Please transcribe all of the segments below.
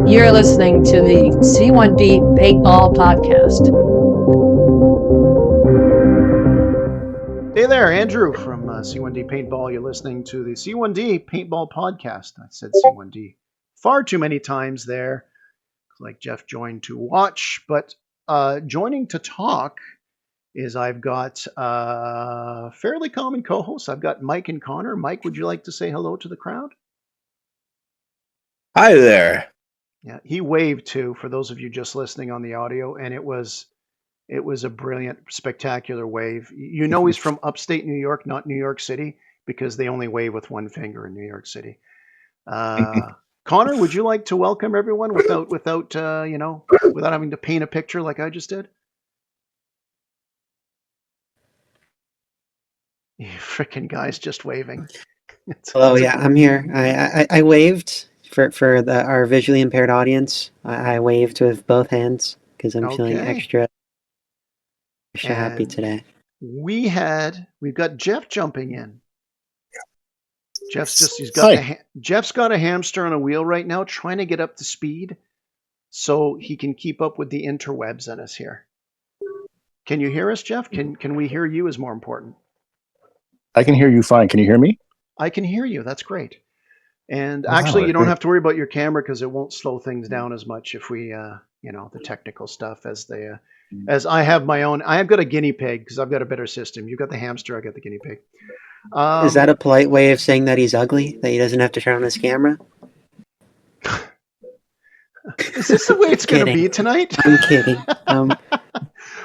You're listening to the C1D Paintball Podcast. Hey there, Andrew from C1D Paintball. You're listening to the C1D Paintball Podcast. I said C1D far too many times there. Like Jeff joined to watch, but joining to talk is I've got fairly common co-hosts. I've got Mike and Connor. Mike, would you like to say hello to the crowd? Hi there. Yeah, he waved too for those of you just listening on the audio, and it was a brilliant, spectacular wave. You know he's from upstate New York, not New York City, because they only wave with one finger in New York City. Connor, would you like to welcome everyone without having to paint a picture like I just did? You freaking guys just waving. Hello, yeah, I'm here. I waved for our visually impaired audience. I waved with both hands because I'm feeling extra happy today. We've got Jeff jumping in. Jeff's got a hamster on a wheel right now, trying to get up to speed so he can keep up with the interwebs on us here. Can you hear us, Jeff? Can we hear you is more important. I can hear you fine. Can you hear me? I can hear you. That's great. And actually, you don't have to worry about your camera because it won't slow things down as much if we, the technical stuff as I have my own. I have got a guinea pig because I've got a better system. You've got the hamster. I got the guinea pig. Is that a polite way of saying that he's ugly? That he doesn't have to turn on his camera? Is this the way it's going to be tonight? I'm kidding.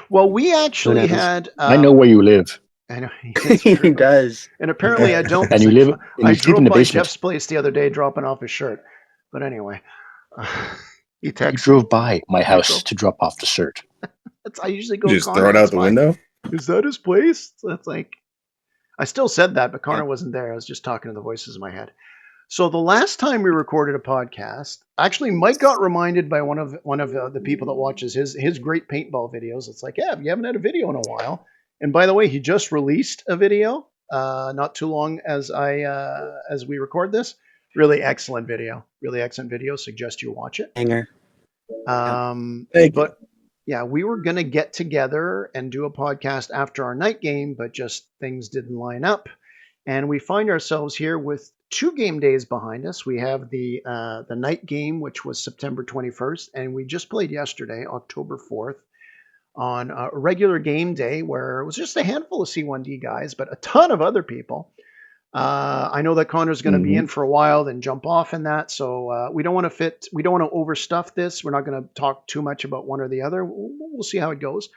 Well, we actually had. I know where you live. I know he does, and apparently I don't. And you live. And I you sleep drove in the by basement. Jeff's place the other day, dropping off his shirt. But anyway, he drove by my house to drop off the shirt. I usually go. You just throw it out the window. Is that his place? That's like. I still said that, but Connor wasn't there. I was just talking to the voices in my head. So the last time we recorded a podcast, actually, Mike got reminded by one of the people that watches his great paintball videos. It's like, yeah, you haven't had a video in a while. And by the way, he just released a video not too long as we record this. Really excellent video. Suggest you watch it. Hanger. But yeah, we were going to get together and do a podcast after our night game, but just things didn't line up. And we find ourselves here with 2 game days behind us. We have the night game, which was September 21st, and we just played yesterday, October 4th, on a regular game day where it was just a handful of C1D guys, but a ton of other people. I know that Connor's going to be in for a while, then jump off in that. So we don't want to overstuff this. We're not going to talk too much about one or the other. We'll see how it goes.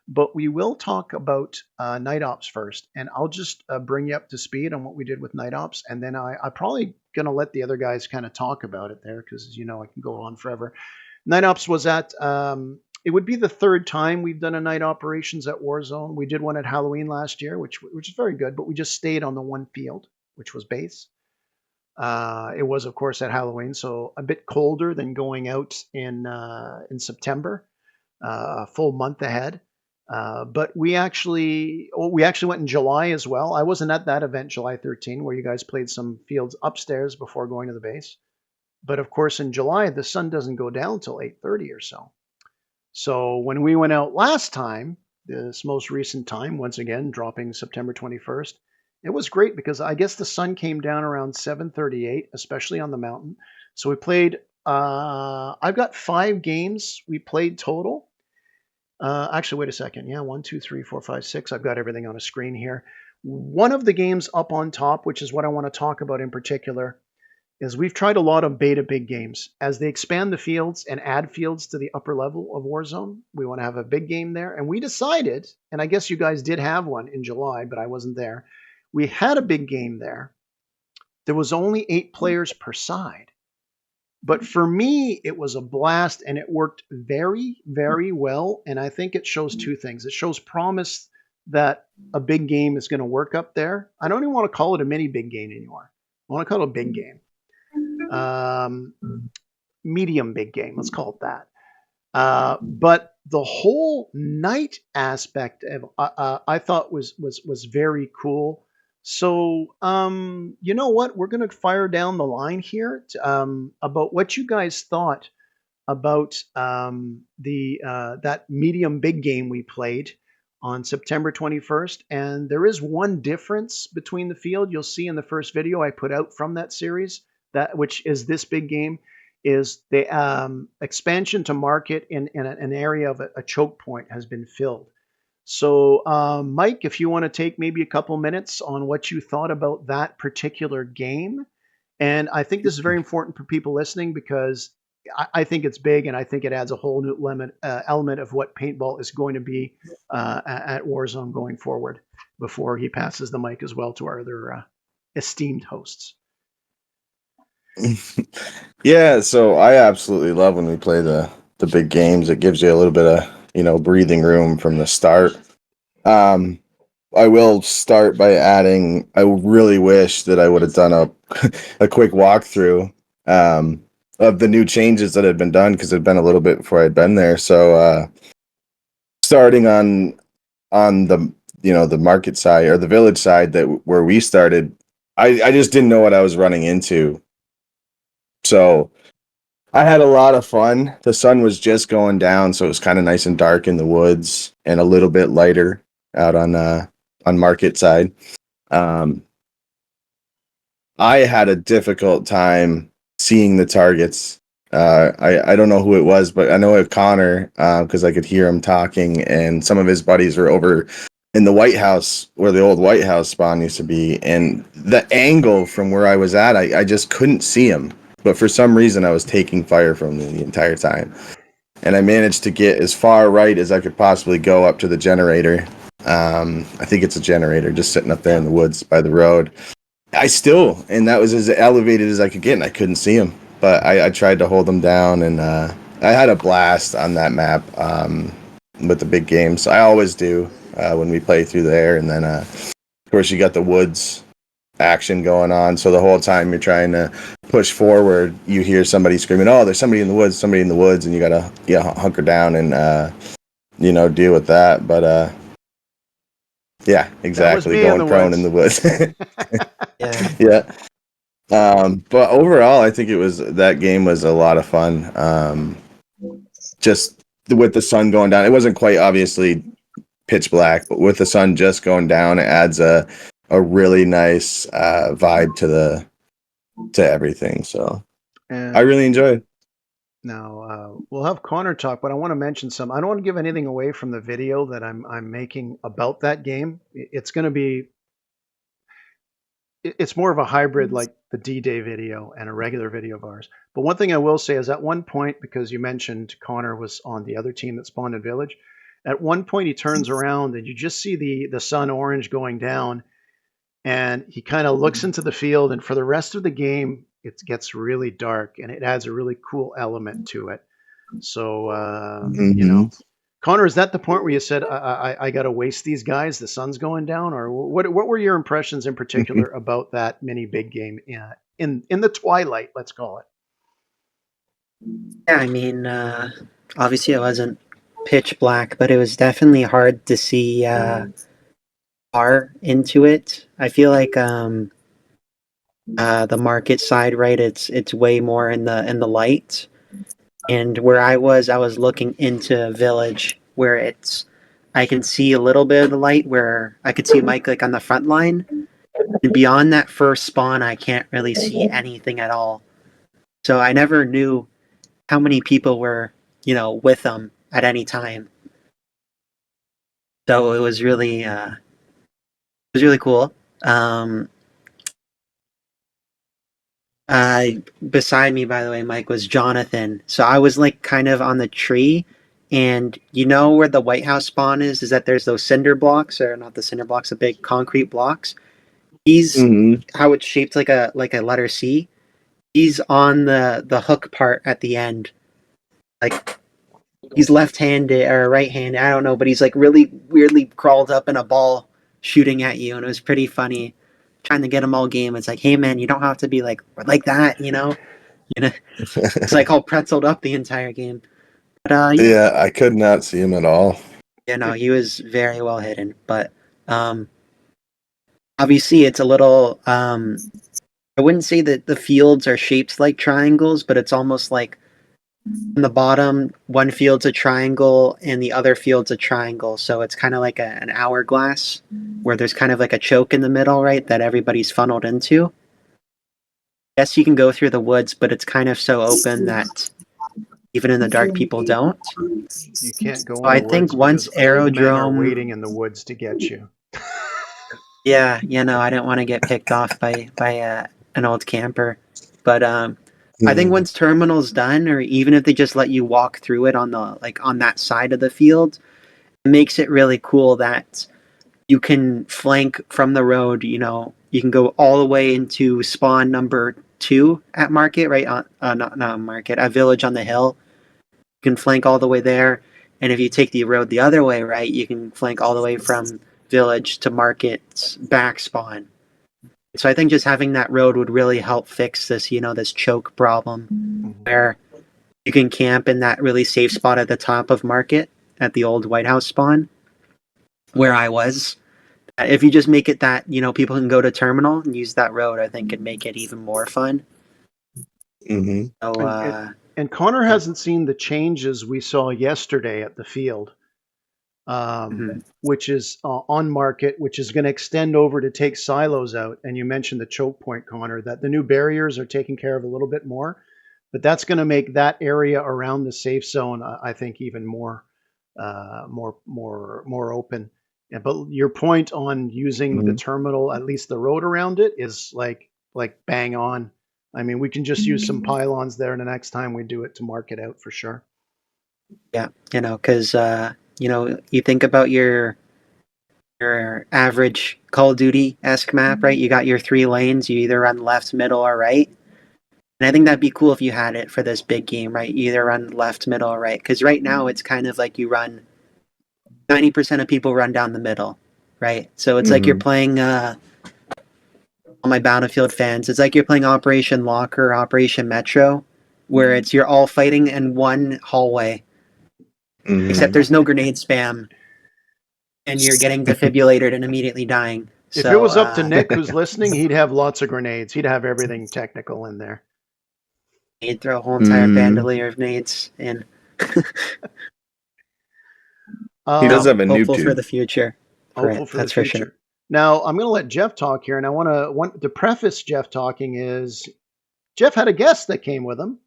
But we will talk about Night Ops first. And I'll just bring you up to speed on what we did with Night Ops. And then I'm probably going to let the other guys kind of talk about it there because, as you know, I can go on forever. Night Ops was at... it would be the 3rd time we've done a night operations at Warzone. We did one at Halloween last year, which is very good, but we just stayed on the one field, which was base. It was, of course, at Halloween, so a bit colder than going out in September, a full month ahead. But we actually went in July as well. I wasn't at that event, July 13, where you guys played some fields upstairs before going to the base. But of course, in July, the sun doesn't go down till 8:30 or so. So when we went out last time, this most recent time, once again, dropping September 21st, it was great because I guess the sun came down around 7:38, especially on the mountain. So we played, I've got 5 games we played total. Actually, wait a second. Yeah, 1, 2, 3, 4, 5, 6. I've got everything on a screen here. One of the games up on top, which is what I want to talk about in particular, is we've tried a lot of beta big games. As they expand the fields and add fields to the upper level of Warzone, we want to have a big game there. And we decided, and I guess you guys did have one in July, but I wasn't there. We had a big game there. There was only 8 players per side. But for me, it was a blast, and it worked very, very well. And I think it shows 2 things. It shows promise that a big game is going to work up there. I don't even want to call it a mini big game anymore. I want to call it a big game. Medium big game, let's call it that. But the whole night aspect of I thought was very cool. So you know what? We're going to fire down the line here about what you guys thought about that medium big game we played on September 21st. And there is one difference between the field. You'll see in the first video I put out from that series, that which is this big game, is the expansion to market in an area of a choke point has been filled. So, Mike, if you want to take maybe a couple minutes on what you thought about that particular game. And I think this is very important for people listening because I think it's big, and I think it adds a whole new element of what paintball is going to be at Warzone going forward, before he passes the mic as well to our other esteemed hosts. Yeah, so I absolutely love when we play the big games. It gives you a little bit of breathing room from the start. I will start by adding, I really wish that I would have done a quick walkthrough of the new changes that had been done, because it had been a little bit before I'd been there. So starting on the market side, or the village side, where we started, I just didn't know what I was running into. So I had a lot of fun. The sun was just going down, so it was kind of nice and dark in the woods, and a little bit lighter out on market side. I had a difficult time seeing the targets. I don't know who it was, but I know it was Connor, because I could hear him talking, and some of his buddies were over in the White House, where the old White House spawn used to be, and the angle from where I was at, I just couldn't see him. But for some reason, I was taking fire from them the entire time. And I managed to get as far right as I could possibly go up to the generator. I think it's a generator just sitting up there in the woods by the road. And that was as elevated as I could get, and I couldn't see him. But I tried to hold them down, and I had a blast on that map with the big games. I always do when we play through there. And then, of course, you got the woods action going on, so the whole time you're trying to push forward, you hear somebody screaming, "Oh, there's somebody in the woods," and you gotta hunker down and deal with that. But yeah, exactly, going prone in the woods. Yeah. But overall, I think that game was a lot of fun. Just with the sun going down, it wasn't quite obviously pitch black, but with the sun just going down, it adds a really nice vibe to everything. So I really enjoyed. Now we'll have Connor talk, but I want to mention I don't want to give anything away from the video that I'm making about that game. It's going to be. It's more of a hybrid, like the D-Day video and a regular video of ours. But one thing I will say is, at one point, because you mentioned Connor was on the other team that spawned in Village, at one point he turns around and you just see the sun orange going down, and he kind of looks into the field, and for the rest of the game it gets really dark, and it adds a really cool element to it. So Connor, is that the point where you said, I got to waste these guys, the sun's going down? Or what were your impressions in particular about that mini big game in the twilight, let's call it? Yeah, I mean, obviously it wasn't pitch black, but it was definitely hard to see far into it. I feel like the market side, right? It's way more in the light. And where I was looking into Village, where I can see a little bit of the light, where I could see Mike like on the front line. And beyond that first spawn, I can't really see anything at all. So I never knew how many people were, with them at any time. So it was really cool. Beside me, by the way, Mike, was Jonathan. So I was like kind of on the tree, and you know where the White House spawn is that there's those cinder blocks, or not the cinder blocks, the big concrete blocks. He's how it's shaped like a letter C. He's on the hook part at the end. Like he's left-handed or right-handed, I don't know, but he's like really weirdly crawled up in a ball shooting at you, and it was pretty funny. Trying to get him all game. It's like, hey man, you don't have to be like that, It's like all pretzeled up the entire game. But yeah, I could not see him at all. He was very well hidden. But obviously, it's a little. I wouldn't say that the fields are shaped like triangles, but it's almost like on the bottom, one field's a triangle and the other field's a triangle. So it's kind of like an hourglass where there's kind of like a choke in the middle, right, that everybody's funneled into. Yes, you can go through the woods, but it's kind of so open that even in the dark, people don't. You can't go So in I the think woods once because old men are Aerodrome, waiting in the woods to get you. yeah, I don't want to get picked off by an old camper, but I think once terminal's done, or even if they just let you walk through it on the on that side of the field, it makes it really cool that you can flank from the road. You can go all the way into spawn number 2 at Market, right? Not Market, at Village on the Hill. You can flank all the way there, and if you take the road the other way, right, you can flank all the way from Village to Market's back spawn. So I think just having that road would really help fix this, this choke problem where you can camp in that really safe spot at the top of Market at the old White House spawn where I was. If you just make it that, people can go to terminal and use that road, I think it'd make it even more fun. Mm-hmm. So, and Connor hasn't seen the changes we saw yesterday at the field, which is on Market, which is going to extend over to take silos out. And you mentioned the choke point, Connor, that the new barriers are taking care of a little bit more, but that's going to make that area around the safe zone, I think, even more open. Yeah, but your point on using the terminal, at least the road around it, is like bang on. I mean, we can just use some pylons there the next time we do it to mark it out for sure. Yeah, because you think about your average Call of Duty-esque map, right? You got your 3 lanes. You either run left, middle, or right. And I think that'd be cool if you had it for this big game, right? You either run left, middle, or right. Because right now it's kind of like you run 90% of people run down the middle, right? So it's like you're playing all my Battlefield fans. It's like you're playing Operation Locker, or Operation Metro, where you're all fighting in one hallway, except there's no grenade spam, and you're getting defibrillated and immediately dying. If it was up to Nick, who's listening, he'd have lots of grenades. He'd have everything technical in there. He'd throw a whole entire bandolier of nades in. He does have a noob hopeful tube. for the future. Hopeful for the That's for future. sure. Now, I'm going to let Jeff talk here, and I want to preface Jeff talking is Jeff had a guest that came with him.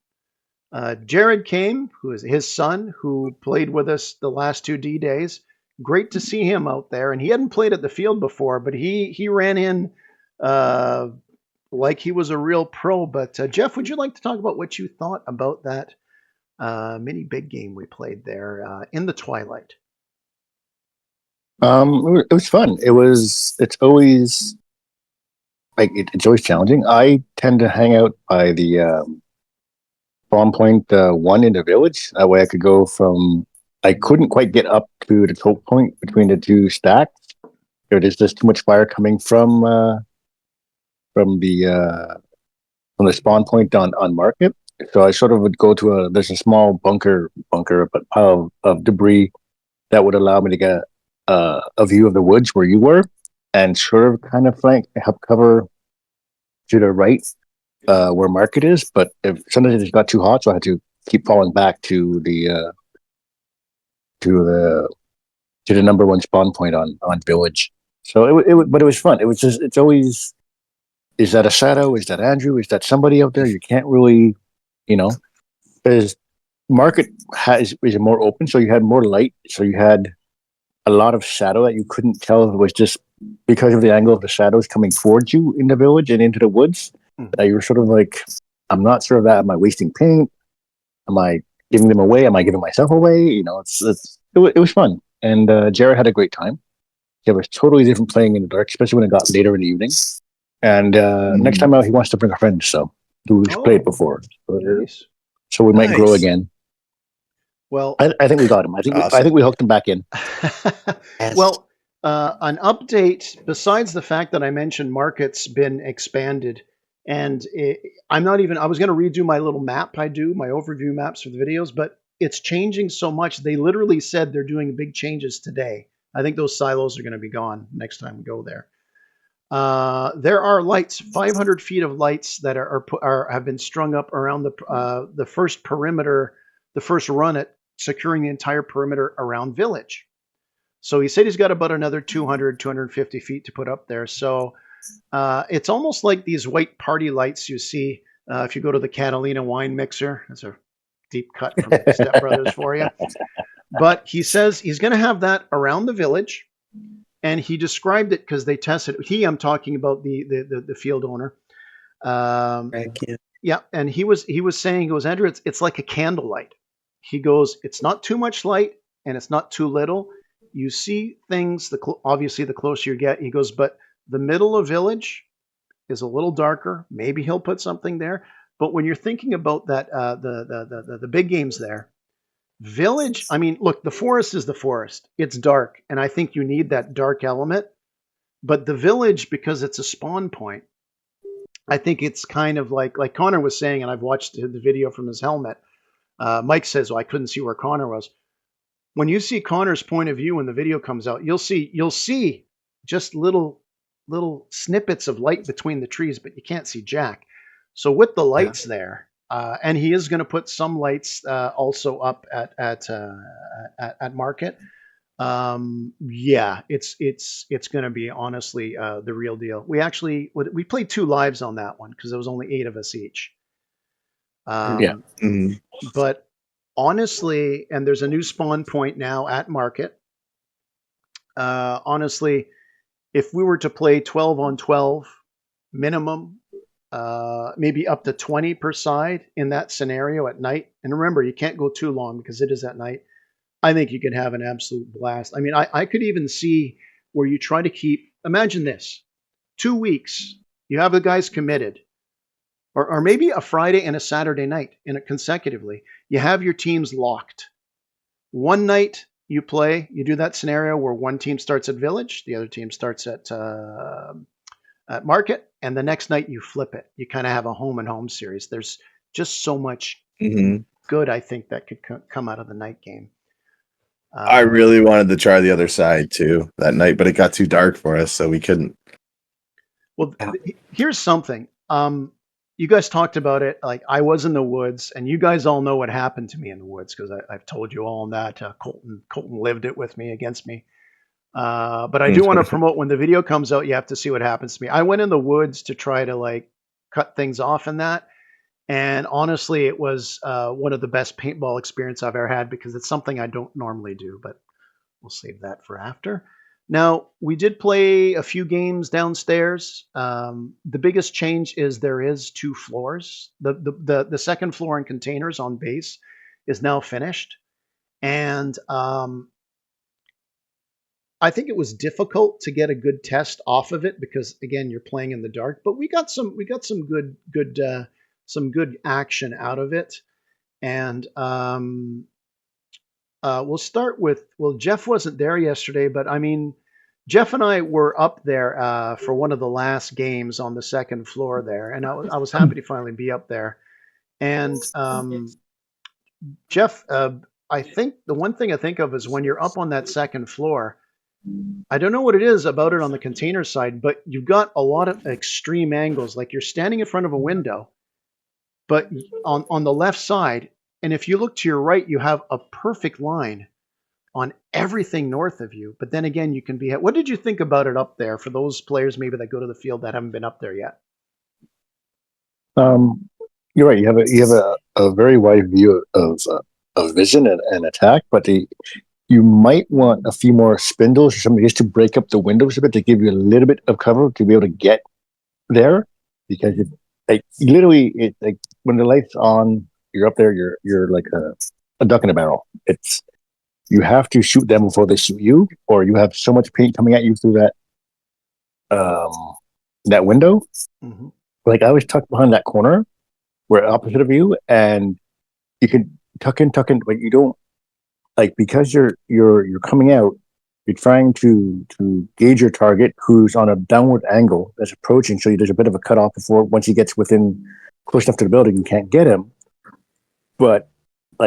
Jared came, who is his son, who played with us the last 2 D-Days. Great to see him out there, and he hadn't played at the field before, but he ran in like he was a real pro. But Jeff, would you like to talk about what you thought about that mini big game we played there in the twilight? It was fun. It's always it's always challenging. I tend to hang out by the spawn point 1 in the village. That way I could go from. I couldn't quite get up to the choke point between the 2 stacks. There's just too much fire coming from the spawn point on Market. So I sort of would go to there's a small bunker, but pile of debris that would allow me to get a view of the woods where you were, and sort of kind of help cover to the right where Market is. But if sometimes it got too hot, so I had to keep falling back to the number 1 spawn point on Village. So but it was fun. It was just it's always, is that a shadow? Is that Andrew? Is that somebody out there? You can't really, because Market is more open, so you had more light, so you had a lot of shadow that you couldn't tell if it was just because of the angle of the shadows coming towards you in the village and into the woods. That you were sort of like, I'm not sure of that. Am I wasting paint? Am I giving them away? Am I giving myself away? It was fun, and Jared had a great time. It was totally different playing in the dark, especially when it got later in the evening. And next time out, he wants to bring a friend, so who's played before. Nice. So we might grow again. Well, I think we got him. I think we hooked him back in. Well, an update besides the fact that I mentioned Market's been expanded, and I was going to redo my little map. I do my overview maps for the videos, but it's changing so much. They literally said they're doing big changes today. I think those silos are going to be gone next time we go there. There are lights, 500 feet of lights that have been strung up around the first perimeter the first run at securing the entire perimeter around Village. So he said he's got about another 200, 250 feet to put up there. So it's almost like these white party lights you see if you go to the Catalina wine mixer. That's a deep cut from Step Brothers for you. But he says he's going to have that around the village. And he described it because they tested it. I'm talking about the field owner. Yeah, and he was saying, he goes, Andrew, it's like a candlelight. He goes, it's not too much light and it's not too little. You see things, obviously the closer you get. He goes, but the middle of village is a little darker. Maybe he'll put something there. But when you're thinking about that, the big games there, village, I mean, look, the forest is the forest. It's dark, and I think you need that dark element. But the village, because it's a spawn point, I think it's kind of like Connor was saying, and I've watched the video from his helmet. Mike says, well, I couldn't see where Connor was. When you see Connor's point of view when the video comes out, you'll see just little snippets of light between the trees, but you can't see jack. So with the lights there, and he is going to put some lights also up at Market. Yeah, it's going to be honestly the real deal. We played 2 lives on that one because there was only 8 of us each. But honestly, and there's a new spawn point now at Market. Honestly, if we were to play 12 on 12 minimum, maybe up to 20 per side in that scenario at night. And remember, you can't go too long because it is at night. I think you could have an absolute blast. I mean, I could even see where you try to keep, imagine this, 2 weeks, you have the guys committed, or maybe a Friday and a Saturday night consecutively. You have your teams locked. One night you play, you do that scenario where one team starts at Village, the other team starts at Market, and the next night you flip it. You kind of have a home and home series. There's just so much good, I think, that could come out of the night game. I really wanted to try the other side too that night, but it got too dark for us, so we couldn't. Well, here's something. You guys talked about it. Like, I was in the woods, and you guys all know what happened to me in the woods because I've told you all that. Colton lived it with me against me. But I do want to promote, when the video comes out, you have to see what happens to me. I went in the woods to try to cut things off in that. And honestly, it was one of the best paintball experience I've ever had because it's something I don't normally do, but we'll save that for after. Now, we did play a few games downstairs. The biggest change is there is 2 floors. The second floor in containers on base is now finished. And I think it was difficult to get a good test off of it because, again, you're playing in the dark. But we got some good action out of it. And we'll start with, Jeff wasn't there yesterday, but I mean, Jeff and I were up there for one of the last games on the second floor there. And I was happy to finally be up there. And Jeff, I think the one thing I think of is when you're up on that second floor, I don't know what it is about it on the container side, but you've got a lot of extreme angles. Like, you're standing in front of a window, but on the left side, and if you look to your right, you have a perfect line on everything north of you. But then again, you can be. What did you think about it up there for those players maybe that go to the field that haven't been up there yet? You're right. You have a very wide view of vision and attack, but you might want a few more spindles or something just to break up the windows a bit to give you a little bit of cover to be able to get there, because literally, when the light's on, you're up there. You're like a duck in a barrel. You have to shoot them before they shoot you, or you have so much paint coming at you through that window. Mm-hmm. Like, I was tucked behind that corner, where opposite of you, and you can tuck in, but you don't because you're coming out. You're trying to gauge your target, who's on a downward angle that's approaching, so there's a bit of a cutoff before, once he gets within close enough to the building, you can't get him. But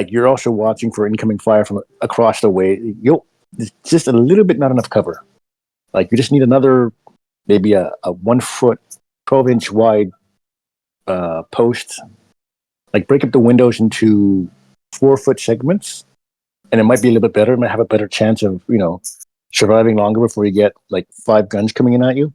you're also watching for incoming fire from across the way. It's just a little bit not enough cover. You just need another, maybe a 1 foot, 12-inch wide post. Break up the windows into 4-foot segments, and it might be a little bit better. It might have a better chance of surviving longer before you get like 5 guns coming in at you.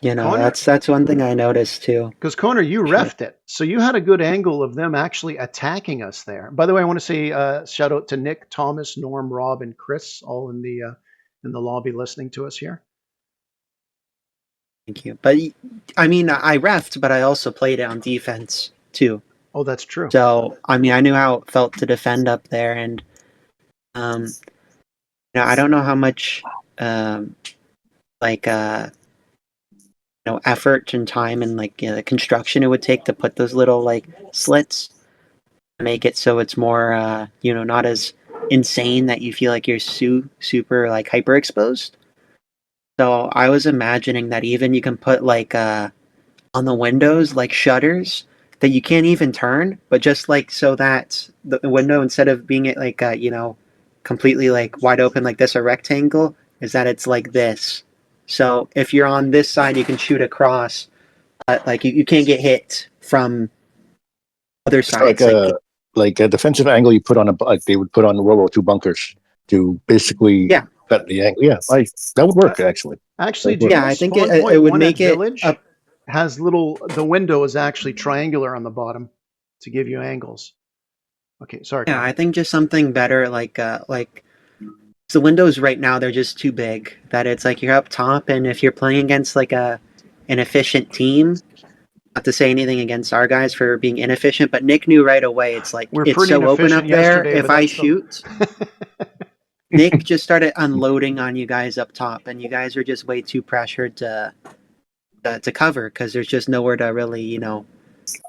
Yeah, Connor, that's one thing I noticed too. Because Connor, you refed it, so you had a good angle of them actually attacking us there. By the way, I want to say shout out to Nick, Thomas, Norm, Rob, and Chris, all in the lobby listening to us here. Thank you. But I mean, I refed, but I also played it on defense too. Oh, that's true. So I mean, I knew how it felt to defend up there, and I don't know how much like effort and time and like the construction it would take to put those little like slits to make it so it's more not as insane that you feel like you're super like hyper exposed. So I was imagining that even you can put like on the windows like shutters that you can't even turn, but just like so that the window, instead of being it like completely like wide open like this, a rectangle, is that it's like this. So if you're on this side, you can shoot across, but like you can't get hit from other sides. Like a defensive angle you put on they would put on the World War II bunkers to basically bet the angle. Yeah, that would work actually. Actually, I think it would make it Village has the window is actually triangular on the bottom to give you angles. Okay, sorry. Yeah, I think just something better like the windows right now, they're just too big, that it's like you're up top, and if you're playing against like an efficient team, not to say anything against our guys for being inefficient, but Nick knew right away, it's like it's so open up there. If I shoot, Nick just started unloading on you guys up top, and you guys are just way too pressured to cover because there's just nowhere to really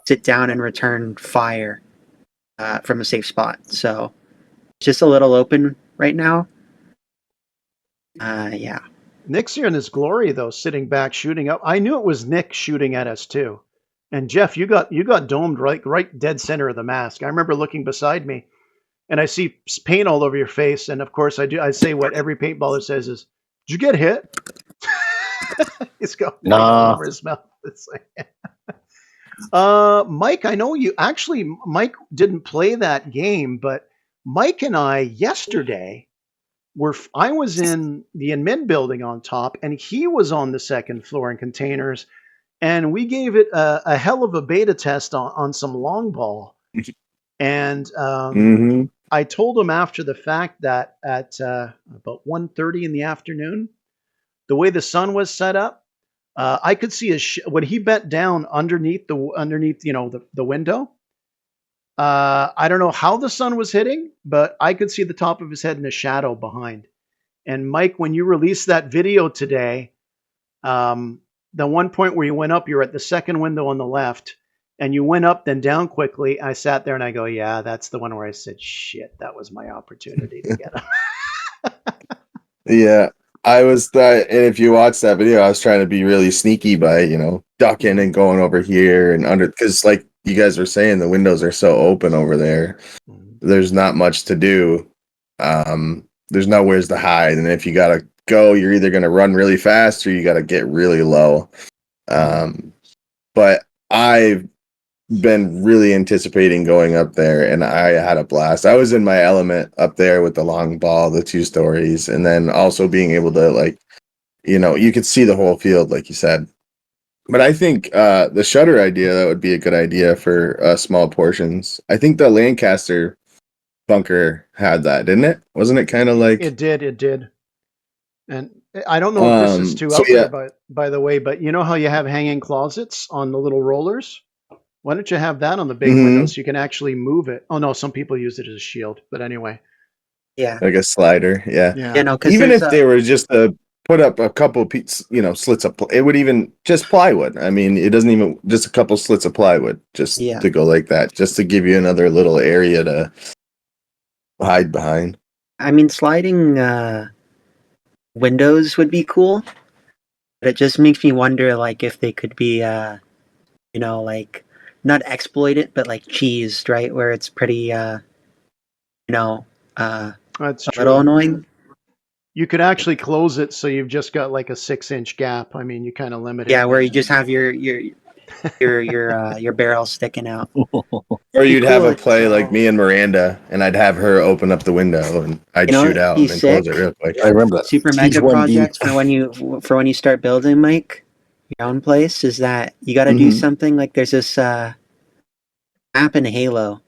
sit down and return fire from a safe spot. So it's just a little open right now. Yeah. Nick's here in his glory though, sitting back shooting up. I knew it was Nick shooting at us too. And Jeff, you got domed right dead center of the mask. I remember looking beside me and I see paint all over your face, and of course I say what every paintballer says is, "Did you get hit?" He's got paint all over his mouth. It's like Mike, I know Mike didn't play that game, but Mike and I yesterday I was in the admin building on top, and he was on the second floor in containers, and we gave it a hell of a beta test on some long ball. And I told him after the fact that at about 1:30 in the afternoon, the way the sun was set up, I could see when he bent down underneath the window. I don't know how the sun was hitting, but I could see the top of his head in a shadow behind. And Mike, when you released that video today, the one point where you went up, you're at the second window on the left, and you went up then down quickly. I sat there and I go, yeah, that's the one where I said, shit, that was my opportunity to get him. Yeah, I was and if you watch that video, I was trying to be really sneaky by, ducking and going over here and under, because like you guys were saying, the windows are so open over there. There's not much to do. There's nowheres to hide, and if you gotta go, you're either gonna run really fast or you gotta get really low. But I've been really anticipating going up there, and I had a blast. I was in my element up there with the long ball, the 2 stories, and then also being able to you could see the whole field, like you said. But I think the shutter idea, that would be a good idea for small portions. I think the Lancaster bunker had that, didn't it? Wasn't it kind of like it did. And I don't know if this is too out there, by the way, but you know how you have hanging closets on the little rollers? Why don't you have that on the big window so you can actually move it? Oh no, some people use it as a shield, but anyway. Yeah. Like a slider, yeah. Even if they were just put up a couple slits of it would even just plywood. I mean, it doesn't even just a couple slits of plywood just to go like that, just to give you another little area to hide behind. I mean, sliding windows would be cool, but it just makes me wonder like if they could be like not exploited but like cheesed, right, where it's pretty that's a little annoying. You could actually close it so you've just got like a 6-inch gap. I mean, you kind of limit it. Yeah, where you just have your your barrel sticking out. Or you'd have cool, a play so- like me and Miranda, and I'd have her open up the window, and I'd You know shoot what? out He's and then close sick. it real quick. I remember that. Super mega C1D. project for when you start building, Mike, your own place, is that you got to do Mhm. something like there's this map in Halo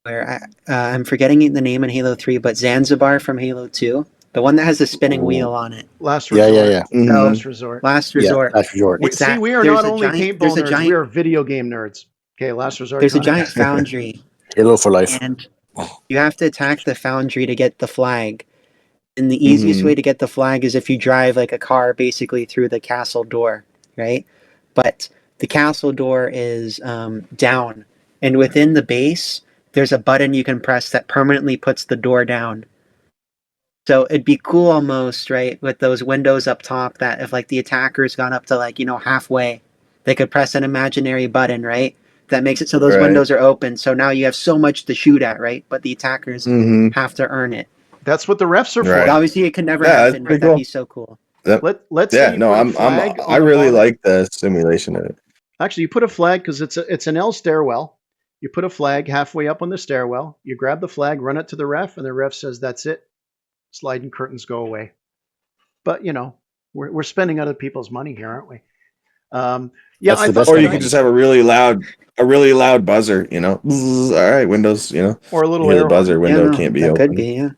where I'm forgetting the name in Halo 3, but Zanzibar from Halo 2, the one that has the spinning wheel on it. Last Yeah, resort. yeah. Mhm. So Last resort. last Yeah, resort. that's resort. We, It's see, that we are there's not a only giant- paintball there's a nerds, giant- we are video game nerds. Okay, last resort. There's a Connor. giant foundry, Halo for life. and you have to attack the foundry to get the flag. And the easiest way to get the flag is if you drive like a car basically through the castle door, right? But the castle door is down, and within the base, there's a button you can press that permanently puts the door down. So it'd be cool almost, right, with those windows up top that if like the attacker's gone up to like, halfway, they could press an imaginary button, right? That makes it so those Right. windows are open. So now you have so much to shoot at, right? But the attackers Mhm. have to earn it. That's what the refs are Right. for. Obviously, it can never Yeah, that's happen, pretty but that'd cool. be so cool. Let's Yeah, say you no, put a I'm flag I on the really bottom. like the simulation of it. Actually, you put a flag because it's an L stairwell. You put a flag halfway up on the stairwell. You grab the flag, run it to the ref, and the ref says, "That's it. Sliding curtains go away." But we're spending other people's money here, aren't we? Yeah, That's I the thought best Or kind you of could money. just have a really loud buzzer, Bzzz, all right, windows, or a little hear the air buzzer, horn. window Yeah, no, can't be that open. could be, yeah.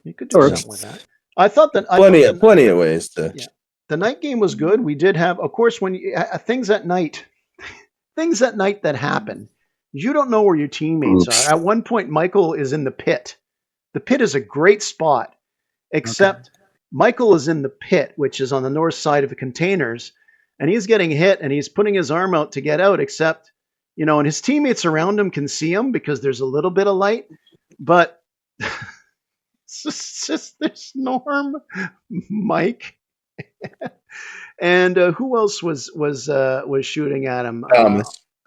You could do Or- something with that. I thought Plenty of ways to. Yeah. The night game was good. We did have, of course, when things at night that happen, you don't know where your teammates Oops. are. At one point, Michael is in the pit. The pit is a great spot, except Michael is in the pit, which is on the north side of the containers, and he's getting hit, and he's putting his arm out to get out, except, and his teammates around him can see him because there's a little bit of light, but it's just there's Norm, Mike, and who else was shooting at him?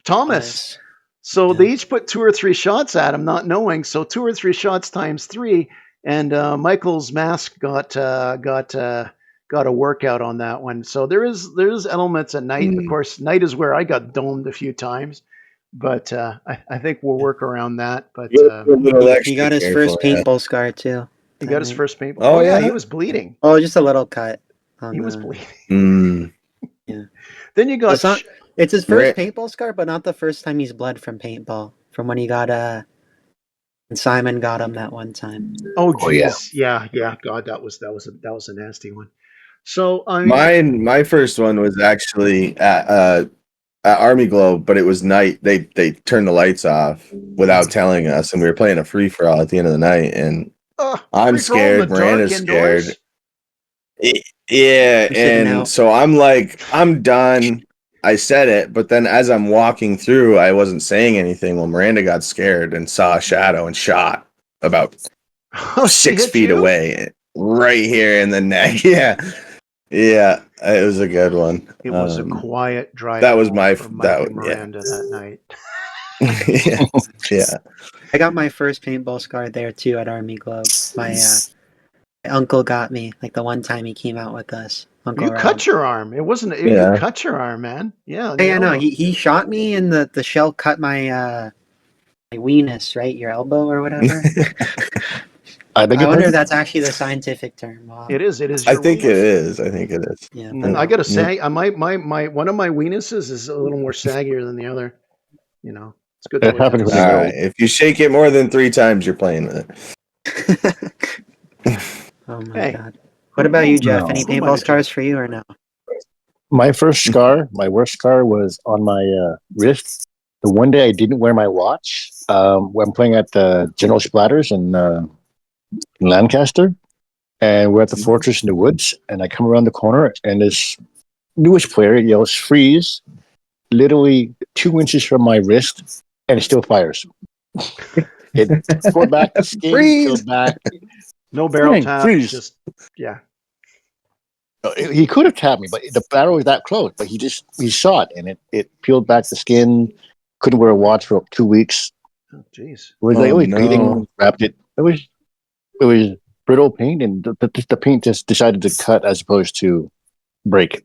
Thomas. So they each put 2 or 3 shots at him, not knowing. So 2 or 3 shots times 3, and Michael's mask got a workout on that one. So there's elements at night. Of course, night is where I got domed a few times, but I think we'll work around that. But He got his first paintball scar too. he got his first paintball. Oh, yeah? He was bleeding. Oh, just a little cut. He was bleeding. Yeah. Then you got. It's his first paintball scar, but not the first time he's bled from paintball. From when he got and Simon got him that one time. Oh, geez. yeah. God, that was a nasty one. So I mean, my first one was actually at Army Globe, but it was night. They turned the lights off without telling us, and we were playing a free for all at the end of the night. And I'm scared. Miranda's scared. Yeah, and so I'm like, I'm done. I said it, but then as I'm walking through, I wasn't saying anything. Well, Miranda got scared and saw a shadow and shot about 6 feet away, right here in the neck. Yeah, it was a good one. It was a quiet drive. That was Miranda that night. yeah. I got my first paintball scar there too at Army Globe. My uncle got me like the one time he came out with us. Uncle you Rob. Cut your arm. It wasn't. You cut your arm, man. Yeah. No. He shot me, and the shell cut my weenus, right? Your elbow or whatever. I wonder if that's actually the scientific term. Wow. It is. I think it is. Yeah. I gotta say, my one of my weenuses is a little more saggier than the other. It's good. That happens. All right. If you shake it more than 3 times, you're playing with it. Oh my god. What about you, Jeff? Any paintball scars for you or no? My first scar, my worst scar was on my wrist. The one day I didn't wear my watch when I'm playing at the General Splatters in Lancaster. And we're at the fortress in the woods. And I come around the corner and this newish player yells, "Freeze," literally 2 inches from my wrist. And it still fires. It pulled back the skin, peeled back. No barrel tap. Freeze. Just He could have tapped me, but the barrel was that close. But he shot, and it peeled back the skin. Couldn't wear a watch for 2 weeks. Oh, jeez. It was bleeding. Wrapped it. It was brittle paint, and the paint just decided to cut as opposed to break.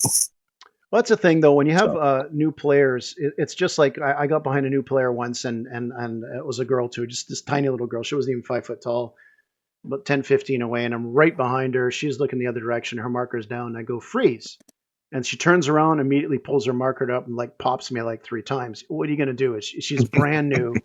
Well, that's the thing, though. When you have So. new players, it's just like I got behind a new player once, and it was a girl too, just this tiny little girl. She wasn't even 5 foot tall, about 10, 15 away, and I'm right behind her. She's looking the other direction. Her marker's down, and I go freeze, and she turns around, immediately pulls her marker up, and like pops me like 3 times. What are you gonna do? She's brand new.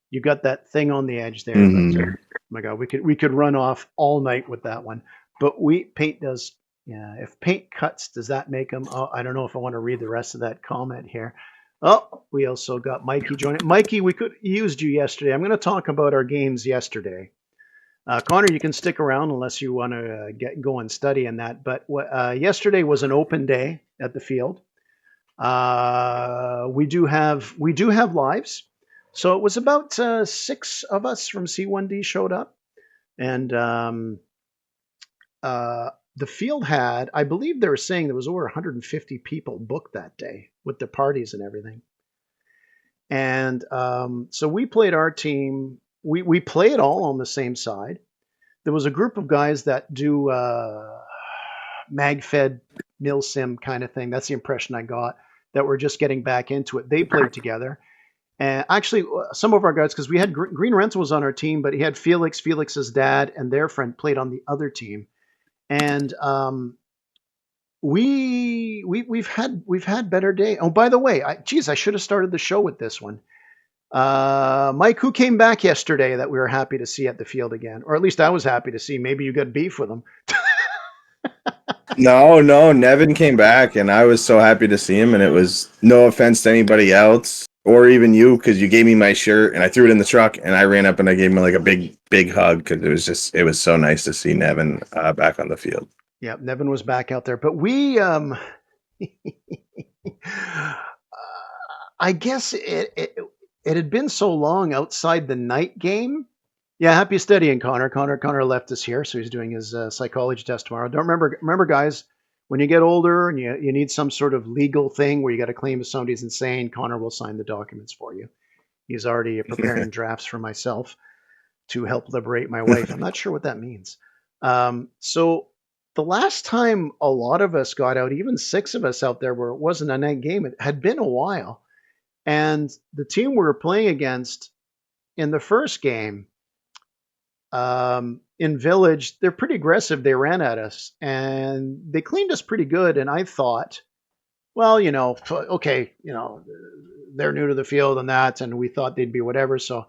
You got that thing on the edge there, but Mhm. oh my God, we could run off all night with that one. But paint does. Yeah, if paint cuts, does that make them? Oh, I don't know if I want to read the rest of that comment here. Oh, we also got Mikey joining. Mikey, we could used you yesterday. I'm going to talk about our games yesterday. Connor, you can stick around unless you want to go and study in that. But yesterday was an open day at the field. We do have lives, so it was about 6 of us from C1D showed up, and the field had, I believe they were saying there was over 150 people booked that day with the parties and everything. And so we played our team. We played all on the same side. There was a group of guys that do mag-fed milsim kind of thing. That's the impression I got. That were just getting back into it. They played together. And actually, some of our guys, because we had Green Rental was on our team, but he had Felix's dad, and their friend played on the other team. And we've had better day. Oh, by the way, I should have started the show with this one. Mike, who came back yesterday that we were happy to see at the field again, or at least I was happy to see. Maybe you got beef with him. No, Nevin came back, and I was so happy to see him. And it was no offense to anybody else or even you, because you gave me my shirt and I threw it in the truck, and I ran up and I gave him like a big hug because it was so nice to see Nevin back on the field. Yeah, Nevin was back out there, but we I guess it had been so long outside the night game. Yeah, happy studying, Connor. Connor left us here, so he's doing his psychology test tomorrow. Don't remember, guys. When you get older and you need some sort of legal thing where you got to claim if somebody's insane, Connor will sign the documents for you. He's already preparing drafts for myself to help liberate my wife. I'm not sure what that means. So the last time a lot of us got out, even 6 of us out there where it wasn't a night game, it had been a while. And the team we were playing against in the first game, in Village, they're pretty aggressive. They ran at us and they cleaned us pretty good. And I thought, well, okay, they're new to the field and that, and we thought they'd be whatever. So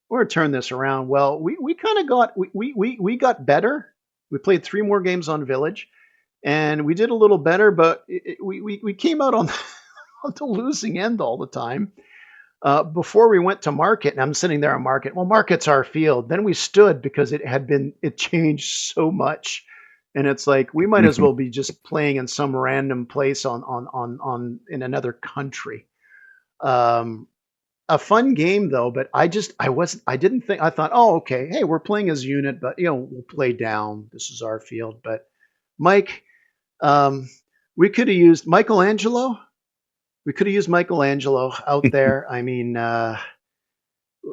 we're gonna turn this around. Well, we kind of got we got better. We played 3 more games on Village, and we did a little better, but we came out on on the losing end all the time. Before we went to market, and I'm sitting there on market. Well, market's our field. Then we stood because it changed so much, and it's like we might as well be just playing in some random place on in another country. A fun game though, but I thought, oh, okay, hey, we're playing as a unit, but we'll play down. This is our field. But Mike, we could have used Michelangelo. We could have used Michelangelo out there. I mean,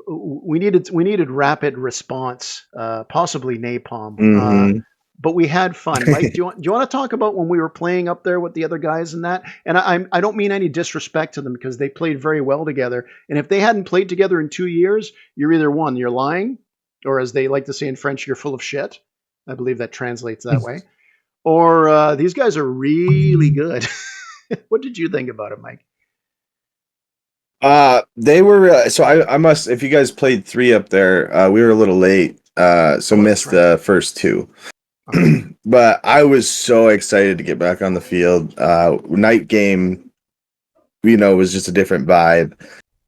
we needed rapid response, possibly napalm. Mm-hmm. But we had fun. Mike, do you want to talk about when we were playing up there with the other guys and that? And I don't mean any disrespect to them because they played very well together. And if they hadn't played together in 2 years, you're either one, you're lying, or as they like to say in French, you're full of shit. I believe that translates that way. Or these guys are really good. What did you think about it, Mike? They were so I must, if you guys played 3 up there, we were a little late, so missed the first 2. Okay. But I was so excited to get back on the field. Night game, was just a different vibe.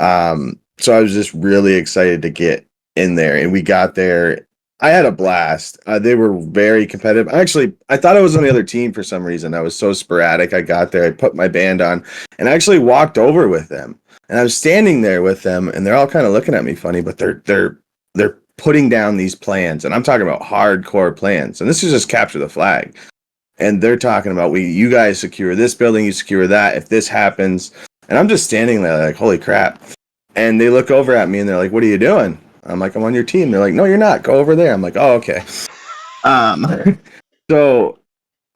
So I was just really excited to get in there, and we got there. I had a blast. They were very competitive. Actually, I thought I was on the other team for some reason. I was so sporadic. I got there, I put my band on, and I actually walked over with them. And I was standing there with them, and they're all kind of looking at me funny, but they're putting down these plans, and I'm talking about hardcore plans. And this is just capture the flag. And they're talking about you guys secure this building, you secure that. If this happens, and I'm just standing there like, holy crap. And they look over at me and they're like, "What are you doing?" I'm like, "I'm on your team." They're like, "No, you're not. Go over there." I'm like, "Oh, okay." So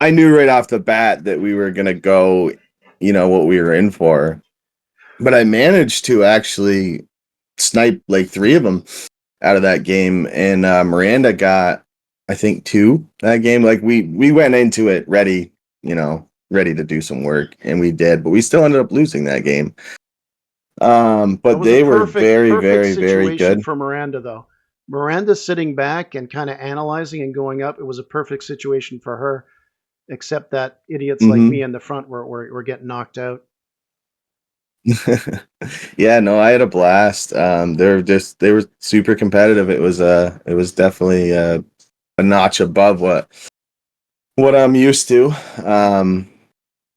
I knew right off the bat that we were gonna go what we were in for. But I managed to actually snipe like 3 of them out of that game, and Miranda got, I think, 2 that game. Like we went into it ready to do some work, and we did, but we still ended up losing that game. But they were very, very, very good for Miranda, though. Miranda sitting back and kind of analyzing and going up. It was a perfect situation for her, except that idiots like me in the front were getting knocked out. Yeah, no, I had a blast. They were super competitive. It was definitely a notch above what I'm used to.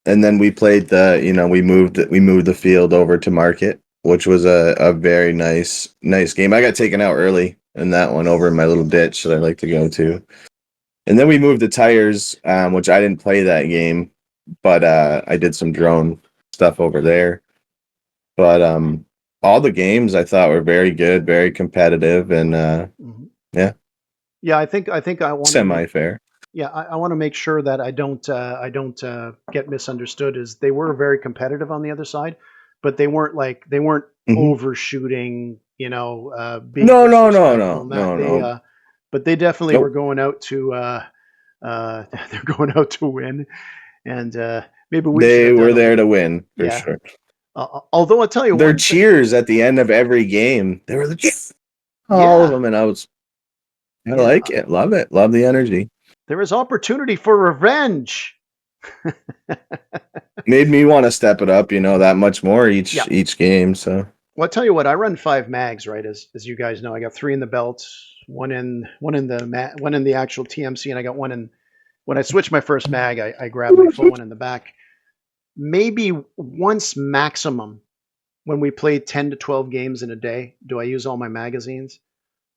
And then we played we moved the field over to Market, which was a very nice game. I got taken out early in that one over in my little ditch that I like to go to. And then we moved the tires, which I didn't play that game, but I did some drone stuff over there. But all the games I thought were very good, very competitive, and yeah. I think I want semi-fair. Yeah, I want to make sure that I don't get misunderstood. As they were very competitive on the other side, but they weren't overshooting. Being No. But they definitely were going out to they're going out to win, and maybe they were there to win for sure. Although I'll tell you, their cheers at the end of every game, they were like, all of them, and I like it, love it, love the energy. There is opportunity for revenge. Made me want to step it up, that much more each game. So, well, I'll tell you what, I run 5 mags, right? As you guys know, I got 3 in the belt, one in the actual TMC, and I got one in. When I switched my first mag, I grabbed my full one in the back. Maybe once maximum, when we played 10 to 12 games in a day, do I use all my magazines.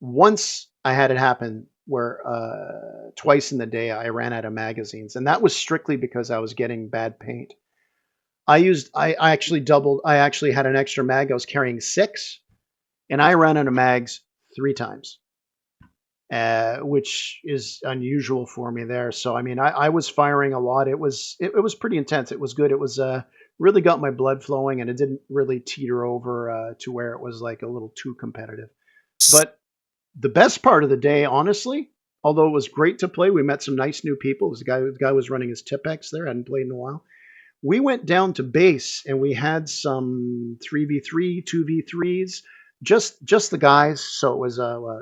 Once I had it happen where twice in the day I ran out of magazines, and that was strictly because I was getting bad paint. I actually had an extra mag. I was carrying 6, and I ran out of mags 3 times, which is unusual for me there. So I mean, I was firing a lot. It was pretty intense. It was good. It was really got my blood flowing, and it didn't really teeter over to where it was like a little too competitive. But the best part of the day, honestly, although it was great to play, we met some nice new people. The guy was running his Tipex there. I hadn't played in a while. We went down to base, and we had some 3v3, 2v3s, just the guys. So it was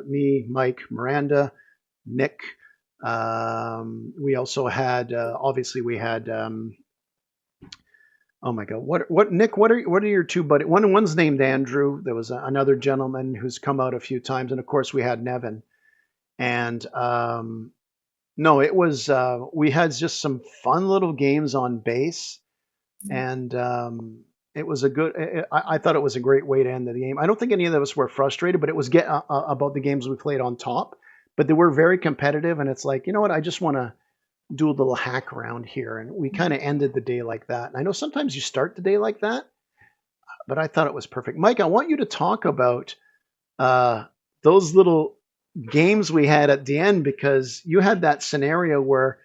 me, Mike, Miranda, Nick. We also had obviously we had oh my God, what Nick? What are your 2 buddies? One's named Andrew. There was another gentleman who's come out a few times, and of course we had Nevin. And no, it was we had just some fun little games on base, and it was a good. I thought it was a great way to end the game. I don't think any of us were frustrated, but it was about the games we played on top. But they were very competitive, and it's like, you know what? I just want to do a little hack around here, and we kind of ended the day like that. And I know sometimes you start the day like that, but I thought it was perfect. Mike, I want you to talk about those little games we had at the end, because you had that scenario where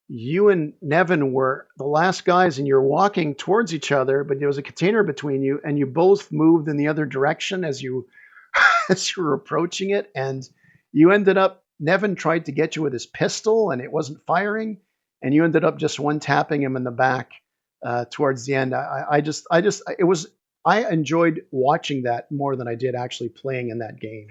you and Nevin were the last guys, and you're walking towards each other, but there was a container between you, and you both moved in the other direction as you were approaching it, and you ended up. Nevin tried to get you with his pistol, and it wasn't firing, and you ended up just one tapping him in the back towards the end. I enjoyed watching that more than I did actually playing in that game.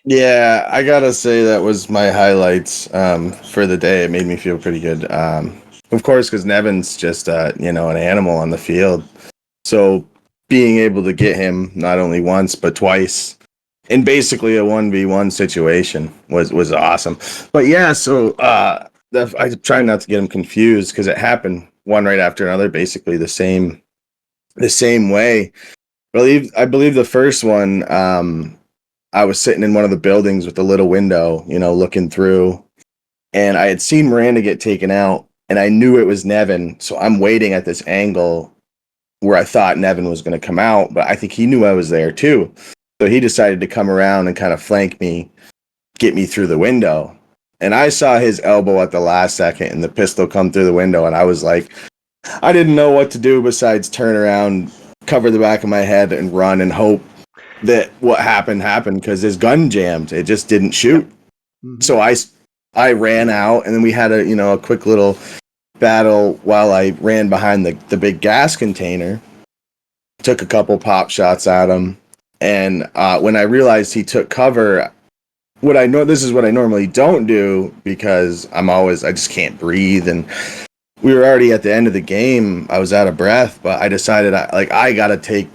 Yeah, I gotta say that was my highlights for the day. It made me feel pretty good. Of course, because Nevin's just an animal on the field. So being able to get him not only once but twice in basically a 1v1 situation was awesome. But yeah, so I try not to get him confused, because it happened one right after another, basically the same way. I believe the first one, I was sitting in one of the buildings with a little window, looking through, and I had seen Miranda get taken out, and I knew it was Nevin, so I'm waiting at this angle where I thought Nevin was going to come out, but I think he knew I was there too. So he decided to come around and kind of flank me, get me through the window. And I saw his elbow at the last second and the pistol come through the window. And I was like, I didn't know what to do besides turn around, cover the back of my head, and run and hope that what happened because his gun jammed. It just didn't shoot. Mhm. So I ran out, and then we had a quick little battle while I ran behind the big gas container. Took a couple pop shots at him, and when I realized he took cover, this is what I normally don't do because I just can't breathe, and we were already at the end of the game. I was out of breath, but I decided I gotta take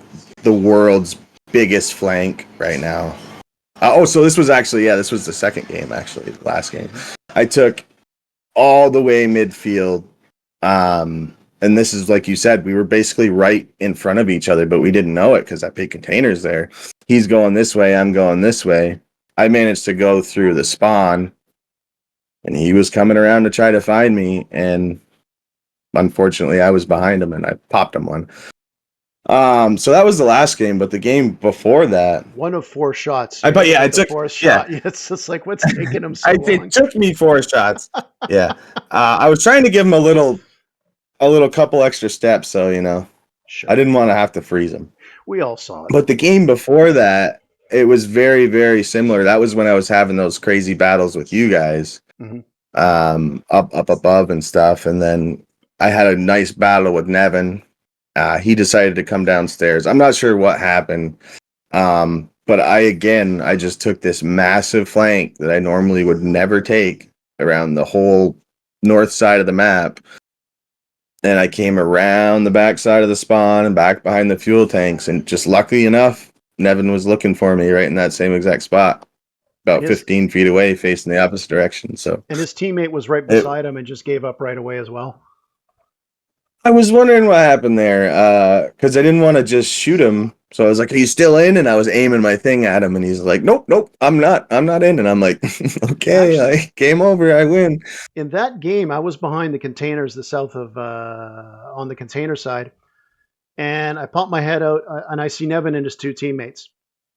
the world's biggest flank right now. So this was the second game, actually, the last game. I took all the way midfield. And this is, like you said, we were basically right in front of each other, but we didn't know it because that big container's there. He's going this way, I'm going this way. I managed to go through the spawn, and he was coming around to try to find me, and unfortunately I was behind him and I popped him one. So that was the last game, but the game before that, 1 of 4 shots. I took fourth shot. It's just like, what's taking him so long? It took me 4 shots. Yeah. I was trying to give him a little couple extra steps, so Sure. I didn't want to have to freeze him. We all saw it. But the game before that, it was very, very similar. That was when I was having those crazy battles with you guys, up above and stuff. And then I had a nice battle with Nevin. He decided to come downstairs. I'm not sure what happened. But I just took this massive flank that I normally would never take around the whole north side of the map. And I came around the back side of the spawn and back behind the fuel tanks. And just luckily enough, Nevin was looking for me right in that same exact spot, about 15 feet away, facing the opposite direction. And his teammate was right beside him and just gave up right away as well. I was wondering what happened there, because I didn't want to just shoot him. So I was like, "Are you still in?" And I was aiming my thing at him, and he's like, "Nope, I'm not in." And I'm like, "Okay, game over. I win." In that game, I was behind the containers, the south of on the container side, and I pop my head out, and I see Nevin and his 2 teammates,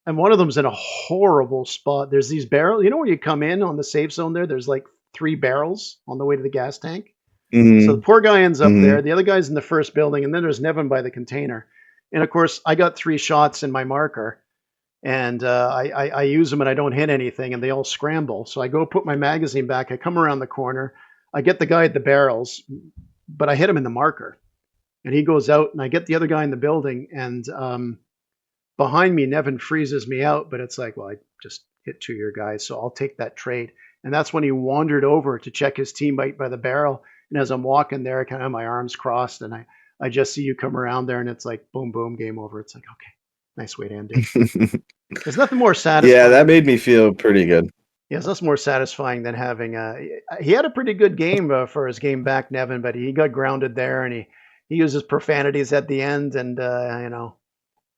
and one of them's in a horrible spot. There's these barrels. You know where you come in on the safe zone there? There's like 3 barrels on the way to the gas tank. Mm-hmm. So the poor guy ends up there. The other guy's in the first building, and then there's Nevin by the container. And of course, I got 3 shots in my marker, and I use them and I don't hit anything, and they all scramble. So I go put my magazine back. I come around the corner. I get the guy at the barrels, but I hit him in the marker, and he goes out, and I get the other guy in the building, and behind me, Nevin freezes me out, but it's like, well, I just hit 2 of your guys, so I'll take that trade. And that's when he wandered over to check his teammate by the barrel. And as I'm walking there, I kind of have my arms crossed, and I just see you come around there, and it's like, boom, boom, game over. It's like, okay, nice way to end it. There's nothing more satisfying. Yeah, that made me feel pretty good. Yeah, it's nothing more satisfying than having he had a pretty good game for his game back, Nevin, but he got grounded there, and he uses profanities at the end, and of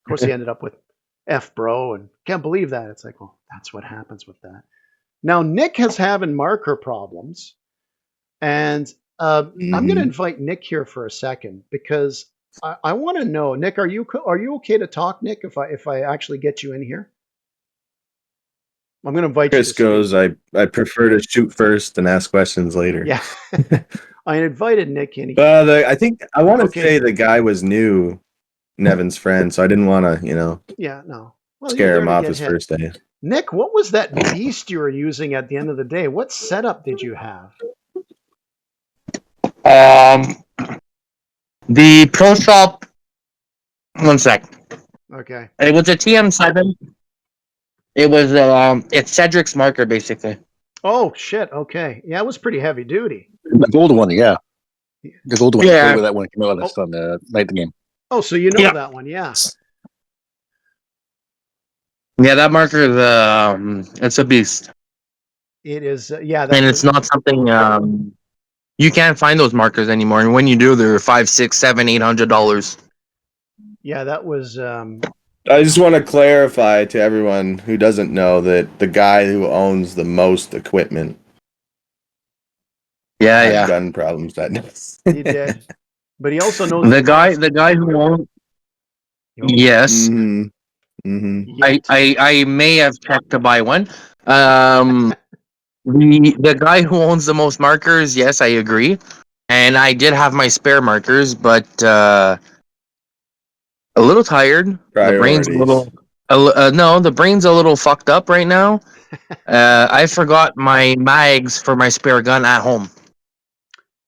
course he ended up with F bro, and can't believe that. It's like, well, that's what happens with that. Now Nick has having marker problems, and I'm going to invite Nick here for a second because I want to know, Nick, are you okay to talk, Nick? If I actually get you in here, I'm going to invite Chris you. Chris goes, I prefer to shoot first and ask questions later. Yeah, I invited Nick in. I think I want to say the guy was new, Nevin's friend, so I didn't want to, Yeah, no. Well, scare him off his first day. Nick, what was that beast you were using at the end of the day? What setup did you have? The Pro Shop. 1 sec. Okay. It was a TM7. It was it's Cedric's marker basically. Oh shit. Okay. Yeah, it was pretty heavy duty. The gold one, yeah. The gold one. Yeah. That one came out on the night of the game. Oh, so you know that one, yeah. Yeah, that marker is it's a beast. It is, yeah. And it's not something you can't find those markers anymore. And when you do, they're $500, $600, $700, $800. Yeah, that was. I just want to clarify to everyone who doesn't know that the guy who owns the most equipment, had gun problems that night. He did, but he also knows the guy who owns. Yes. Mm-hmm. Mm-hmm. I may have checked to buy one. The guy who owns the most markers, yes, I agree. and I did have my spare markers, but a little tired. The brain's a Priorities. little. No, the brain's a little fucked up right now. I forgot my mags for my spare gun at home.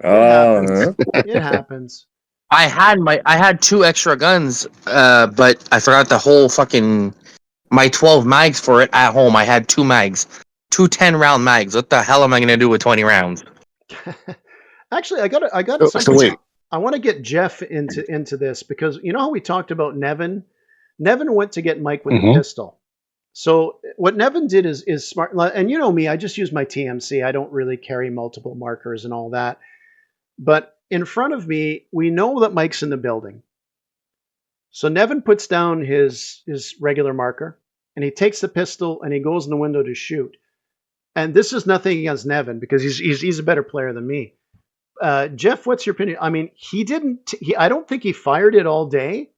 It happens. It happens. I had 2 extra guns, but I forgot the whole fucking my 12 mags for it at home. I had 2 mags, 2 10-round mags. What the hell am I gonna do with 20 rounds? Actually, I got So something. wait. I want to get Jeff into this because you know how we talked about Nevin. Nevin went to get Mike with Mhm. the pistol. So what Nevin did is smart. And you know me, I just use my TMC. I don't really carry multiple markers and all that. But in front of me, we know that Mike's in the building. So Nevin puts down his regular marker and he takes the pistol and he goes in the window to shoot. And this is nothing against Nevin because he's a better player than me. Jeff, what's your opinion? I mean, he didn't. I don't think he fired it all day,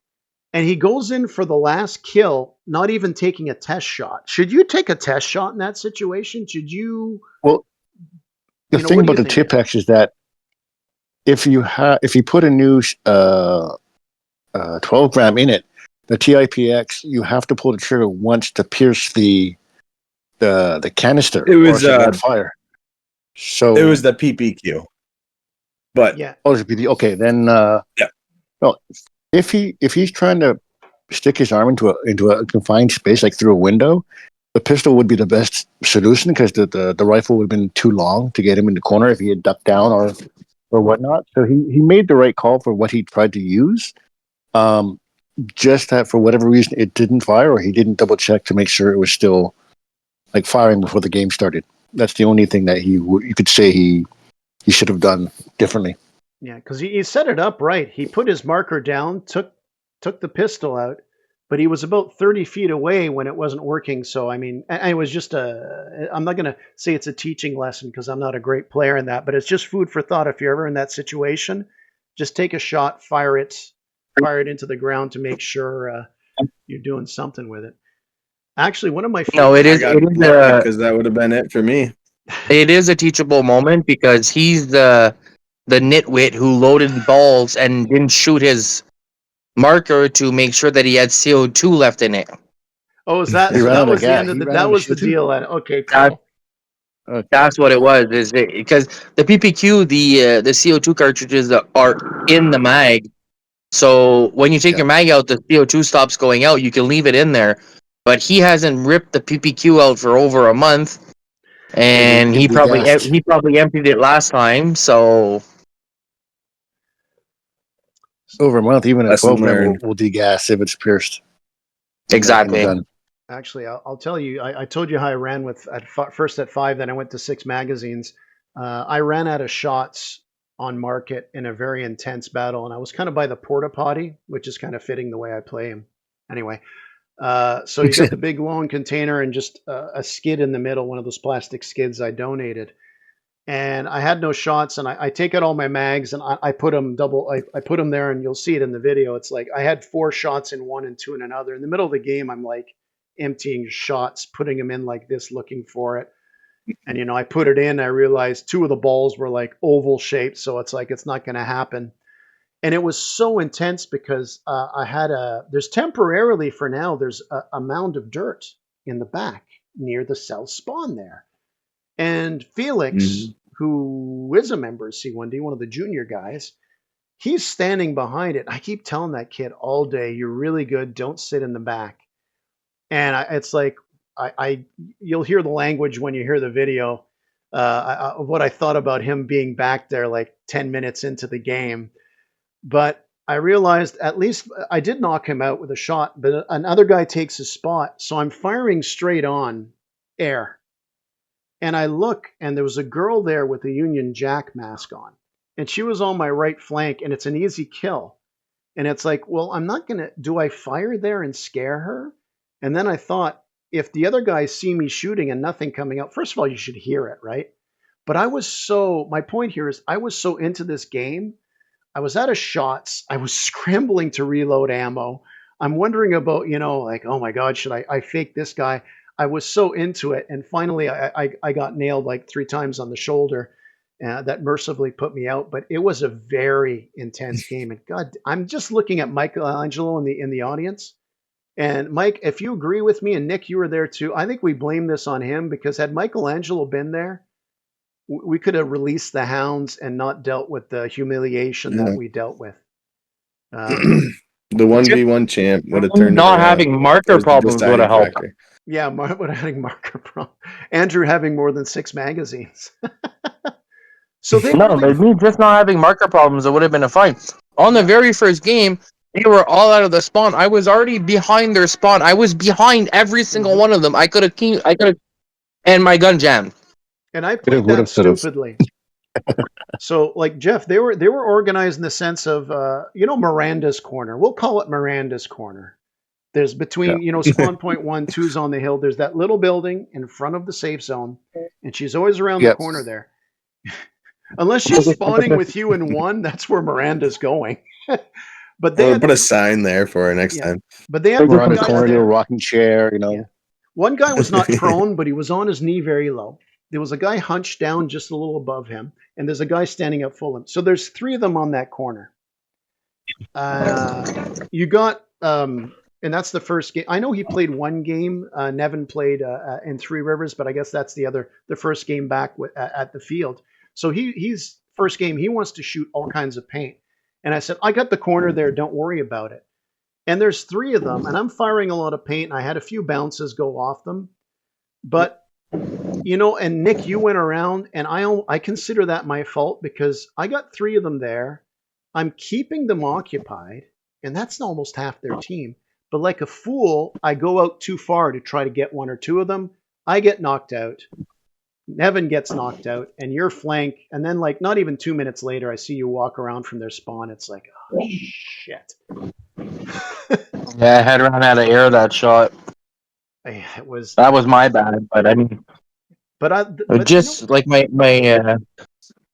and he goes in for the last kill, not even taking a test shot. Should you take a test shot in that situation? Should you? Well, the You know, thing what do about you the think, Tipex is that if you put a new 12 gram in it, the TIPX, you have to pull the trigger once to pierce the canister, It was, or else it won't fire. So It was the PPQ. But Yeah. oh, it's PD. Okay, then Yeah. Well, if he's trying to stick his arm into a confined space, like through a window, the pistol would be the best solution because the rifle would have been too long to get him in the corner if he had ducked down or whatnot. So he made the right call for what he tried to use. Just that for whatever reason it didn't fire, or he didn't double check to make sure it was still like firing before the game started. That's the only thing that you could say he should have done differently. Yeah, because he set it up right. He put his marker down, took the pistol out, but he was about 30 feet away when it wasn't working. So, I mean, it was just I'm not going to say it's a teaching lesson because I'm not a great player in that, but it's just food for thought. If you're ever in that situation, just take a shot, fire it into the ground to make sure you're doing something with it. Actually, one of my No, it is. I got because that would have been it for me. It is a teachable moment because he's the nitwit who loaded balls and didn't shoot his marker to make sure that he had CO2 left in it. Oh, is that He so? ran That out of was the gas. end of He the. ran That out of was the CO2. deal. Okay, cool. That's what it was. Is it because the PPQ, the CO2 cartridges are in the mag. So when you take your mag out, the CO2 stops going out. You can leave it in there, but he hasn't ripped the PPQ out for over a month, and he probably emptied it last time. So over a month, even a Lesson 12 gram learned. will degas if it's pierced. exactly. Actually, I'll tell you. I told you how I ran with first at 5, then I went to 6 magazines. I ran out of shots on market in a very intense battle, and I was kind of by the porta potty, which is kind of fitting the way I play him. Anyway, so you got the big long container and just a skid in the middle, one of those plastic skids I donated. And I had no shots, and I take out all my mags and I put them I put them there, and you'll see it in the video. It's like I had 4 shots in one and 2 in another. In the middle of the game, I'm like emptying shots, putting them in like this, looking for it. And I put it in. I realized 2 of the balls were like oval shaped, so it's like it's not going to happen. And it was so intense because there's temporarily for now there's a mound of dirt in the back near the cell spawn there. And Felix, who is a member of C1D, one of the junior guys, he's standing behind it. I keep telling that kid all day, "You're really good. Don't sit in the back." And it's like you'll hear the language when you hear the video of what I thought about him being back there like 10 minutes into the game. But I realized at least I did knock him out with a shot, but another guy takes his spot. So I'm firing straight on air. And I look, and there was a girl there with a Union Jack mask on. And she was on my right flank, and it's an easy kill. And it's like, well, I'm not going to, do I fire there and scare her? And then I thought, if the other guys see me shooting and nothing coming out, first of all, you should hear it, right? But my point here is I was so into this game. I was out of shots. I was scrambling to reload ammo. I'm wondering about, like, oh my God, should I fake this guy? I was so into it. And finally, I got nailed like 3 times on the shoulder. that mercifully put me out. But it was a very intense game. And God, I'm just looking at Michelangelo in the audience. And Mike, if you agree with me, and Nick, you were there too, I think we blame this on him, because had Michelangelo been there, we could have released the hounds and not dealt with the humiliation that we dealt with. The 1v1 champ would have turned it not around. having marker There's the problems would have deciding helped. factor. Yeah, would having marker problem. Andrew having more than 6 magazines. So they No, but me just not having marker problems, it would have been a fine. On the very first game, they were all out of the spawn. I was already behind their spawn. I was behind every single one of them. I could have, and my gun jammed. And I played that stupidly. So, like Jeff, they were organized in the sense of, Miranda's corner. We'll call it Miranda's corner. There's between, spawn point 1, 2's on the hill. There's that little building in front of the safe zone, and she's always around the corner there. Unless she's spawning with you in 1, that's where Miranda's going. But they put a sign there for her next time. But they had around the corner, rocking chair, Yeah. One guy was not prone, but he was on his knee very low. There was a guy hunched down just a little above him, and there's a guy standing up full of him. So there's 3 of them on that corner. You got, and that's the first game. I know he played 1 game. Nevin played in 3 Rivers, but I guess that's the first game back at the field. So he's first game. He wants to shoot all kinds of paint, and I said, I got the corner there. Don't worry about it. And there's 3 of them, and I'm firing a lot of paint, and I had a few bounces go off them, but. And Nick, you went around, and I consider that my fault, because I got 3 of them there. I'm keeping them occupied, and that's almost half their team. But like a fool, I go out too far to try to get 1 or 2 of them. I get knocked out. Nevin gets knocked out, and you're flank. And then, like, not even 2 minutes later, I see you walk around from their spawn. It's like, oh, shit. Yeah, I had run out of air that shot. That was my bad, but I mean, like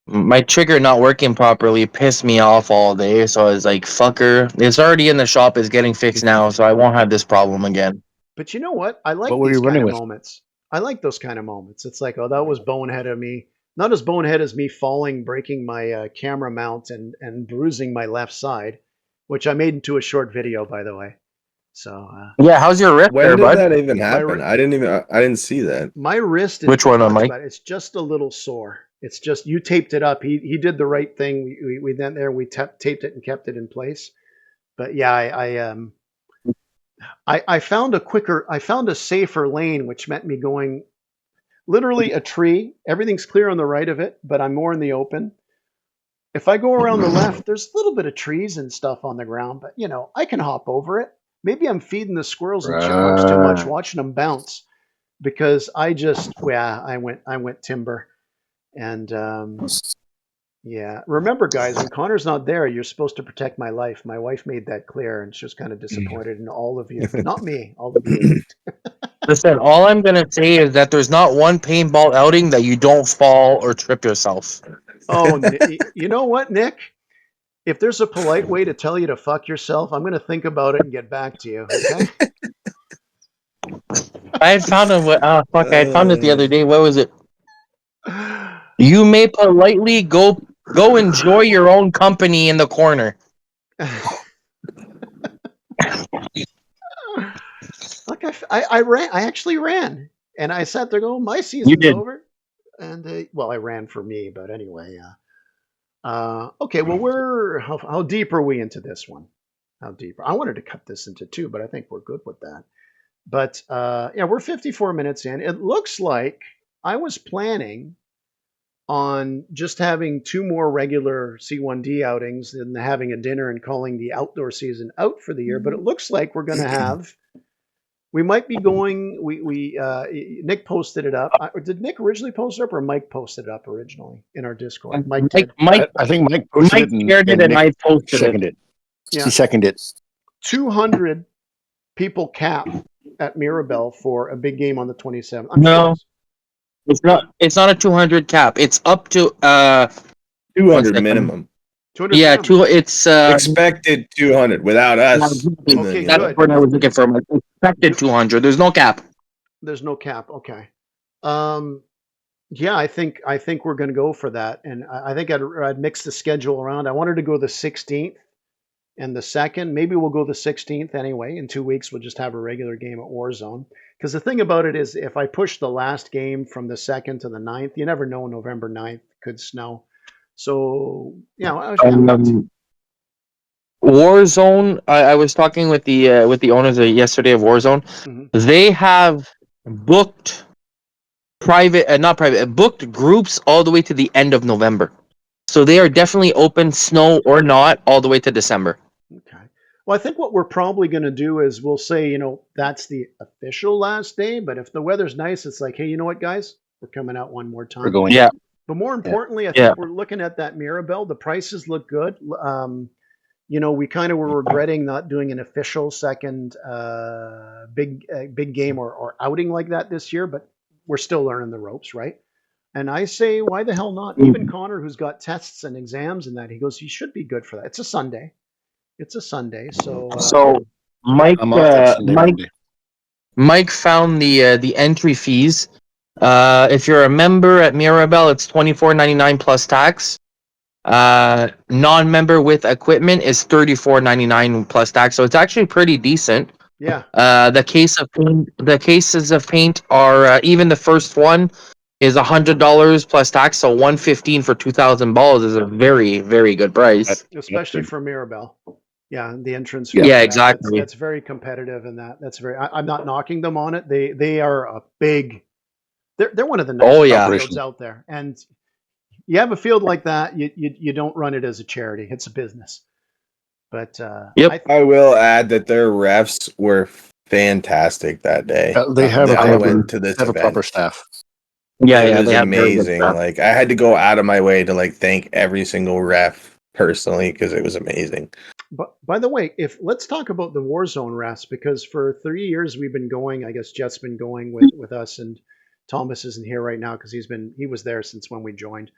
my trigger not working properly pissed me off all day. So I was like, "Fucker, it's already in the shop. It's getting fixed now, so I won't have this problem again." But you know what? I like these kind of moments. I like those kind of moments. It's like, oh, that was bonehead of me. Not as bonehead as me falling, breaking my camera mount, and bruising my left side, which I made into a short video, by the way. So yeah, how's your wrist? When did that even happen? I didn't see that. My wrist is which one on Mike? It's just a little sore. It's just, you taped it up. He did the right thing. We then there we taped it and kept it in place. But yeah, I found a safer lane, which meant me going literally a tree. Everything's clear on the right of it, but I'm more in the open. If I go around the left, there's a little bit of trees and stuff on the ground, but I can hop over it. Maybe I'm feeding the squirrels and chipmunks too much, watching them bounce, because I went timber. And yeah, remember, guys, when Connor's not there, you're supposed to protect my life. My wife made that clear, and she was kind of disappointed in all of you. Not me, all of you. Listen, all I'm gonna say is that there's not one paintball outing that you don't fall or trip yourself. Oh, you know what, Nick? If there's a polite way to tell you to fuck yourself, I'm going to think about it and get back to you. Okay? I had found it. I had found it the other day. What was it? You may politely go enjoy your own company in the corner. Look, I ran. I actually ran, and I sat there going, "My season's over." And I ran for me, but anyway. Okay, well, how deep are we into this one? How deep? I wanted to cut this into 2, but I think we're good with that. But yeah, we're 54 minutes in. It looks like I was planning on just having 2 more regular C1D outings and having a dinner and calling the outdoor season out for the year. But it looks like we're going to have. We might be going. Nick posted it up. Did Nick originally post it up, or Mike posted it up originally in our Discord? Mike did. I think Mike posted it. Shared it, and I posted it. Yeah. He seconded it. 200 people cap at Mirabel for a big game on the 27th. No, it's not. It's not a 200 cap. It's up to 200 minimum. 200 yeah, minimum. It's expected 200 without us. Okay, that's good. what I was looking for. Expected 200. There's no cap. There's no cap. Okay. Yeah, I think we're going to go for that, and I think I'd mix the schedule around. I wanted to go the 16th and the 2nd. Maybe we'll go the 16th anyway. In 2 weeks, we'll just have a regular game at Warzone. Because the thing about it is, if I push the last game from the 2nd to the 9th, you never know. November 9th could snow. So yeah, Um, Warzone. I was talking with the owners yesterday of Warzone. Mhm. They have booked not private, booked groups all the way to the end of November. So they are definitely open, snow or not, all the way to December. Okay. Well, I think what we're probably going to do is we'll say, that's the official last day. But if the weather's nice, it's like, hey, you know what, guys? We're coming out one more We're time. going. Yeah. But more importantly, I Yeah. think we're looking at that Mirabelle. The prices look good. We kind of were regretting not doing an official second big game or outing like that this year, but we're still learning the ropes, right? And I say, why the hell not? Even Connor, who's got tests and exams and that, he goes, he should be good for that. It's a Sunday. So So Mike, I'm off that Sunday, Monday. Mike found the entry fees. If you're a member at Mirabelle, it's $24.99 plus tax. Non-member with equipment is $34.99 plus tax. So it's actually pretty decent. yeah. The cases of paint are even the first one is $100 plus tax. So $115 for 2,000 balls is a very, very good price. Especially for Mirabelle. Yeah, the entrance fee. Yeah, exactly. That's very competitive, and that's very. I'm not knocking them on it. They are a big. They're one of the nicest fields out there, and you have a field like that, you don't run it as a charity. It's a business. But I will add that their refs were fantastic that day. They have I went to this have a event. proper staff. It was amazing. Like I had to go out of my way to thank every single ref personally because it was amazing. But by the way, let's talk about the Warzone refs, because for 3 years we've been going. I guess Jet's been going with us, and Thomas isn't here right now because he was there since when we joined.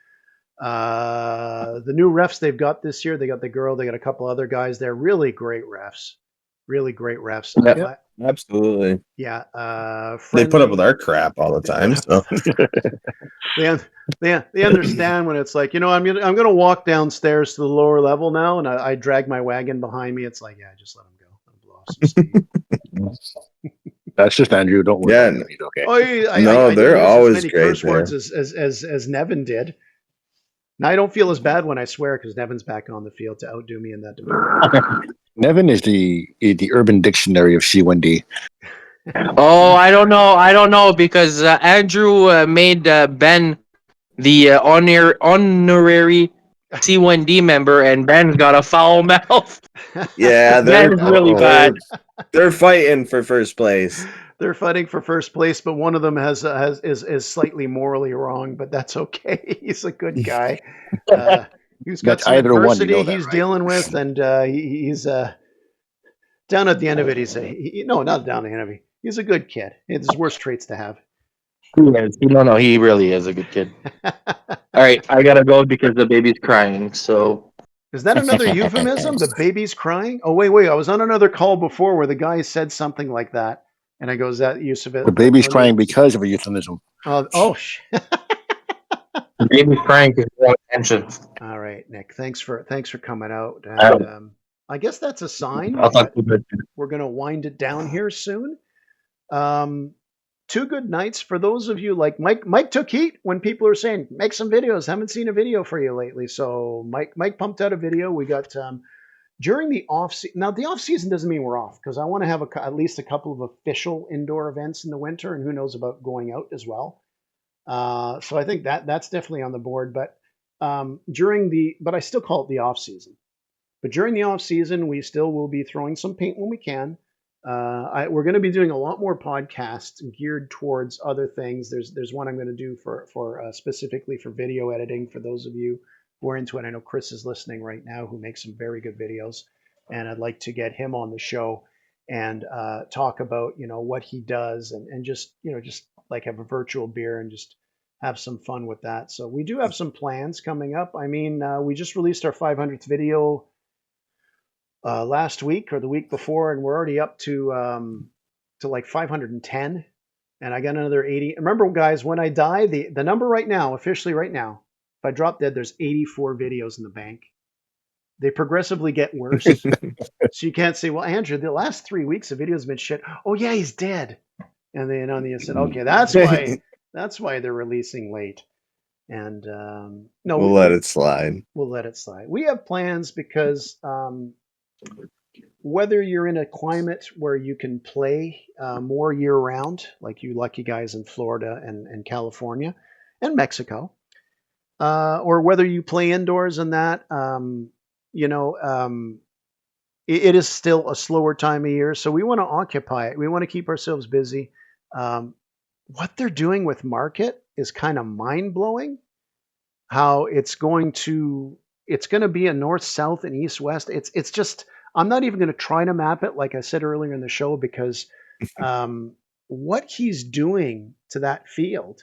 The new refs they've got this year, they got the girl, they got a couple other guys. They're really great refs. Really great refs. Yeah, absolutely. Yeah. They put up with our crap all the time. So they understand when it's like, I'm gonna walk downstairs to the lower level now, and I drag my wagon behind me. It's like, yeah, just let him go. Let him blow off some steam. That's just Andrew. Don't worry. Yeah. He's okay. Oh, no, they're always as many great curse words as Nevin did. Now I don't feel as bad when I swear because Nevin's back on the field to outdo me in that department. Nevin is the Urban Dictionary of C1D. Oh, I don't know because Andrew made Ben the honorary C1D member, and Ben's got a foul mouth. Yeah, Ben's really bad. They're fighting for first place. They're fighting for first place, but one of them is slightly morally wrong, but that's okay. He's a good guy. He's got some adversity he's dealing with, and he's down at the end of it. No, not down at the end of it. He's a good kid. It's his worst traits to have. No, he really is a good kid. All right, I gotta go because the baby's crying. So is that another euphemism? The baby's crying? Oh, wait. I was on another call before where the guy said something like that. And I go, is that use of it? The baby's crying because of a euphemism. Shit. The baby's crying because of attention. All right, Nick. Thanks for coming out. And I guess that's a sign. We're going to wind it down here soon. 2 good nights for those of you like Mike. Mike took heat when people are saying, make some videos. Haven't seen a video for you lately. So Mike pumped out a video. We got during the off season. Now the off season doesn't mean we're off, because I want to have at least a couple of official indoor events in the winter, and who knows about going out as well. So I think that's definitely on the board. But but I still call it the off season. But during the off season, we still will be throwing some paint when we can. We're going to be doing a lot more podcasts geared towards other things. There's one I'm going to do for specifically for video editing for those of you who are into it. I know Chris is listening right now, who makes some very good videos, and I'd like to get him on the show and talk about what he does, and just like have a virtual beer and just have some fun with that. So we do have some plans coming up. I mean, we just released our 500th video last week or the week before, and we're already up to like 510 and I got another 80. Remember, guys, when I die, the number right now, officially right now, if I drop dead, there's 84 videos in the bank. They progressively get worse. So you can't say, well, Andrew, the last 3 weeks of videos have been shit. Oh yeah, he's dead. And then on the inside, okay, that's why they're releasing late. And no, We'll let it slide. We'll let it slide. We have plans because whether you're in a climate where you can play more year round, like you lucky guys in Florida and California and Mexico, or whether you play indoors and that, it is still a slower time of year. So we want to occupy it. We want to keep ourselves busy. What they're doing with Market is kind of mind blowing. How it's going to be a north, south, and east, west. It's just, I'm not even going to try to map it like I said earlier in the show, because what he's doing to that field,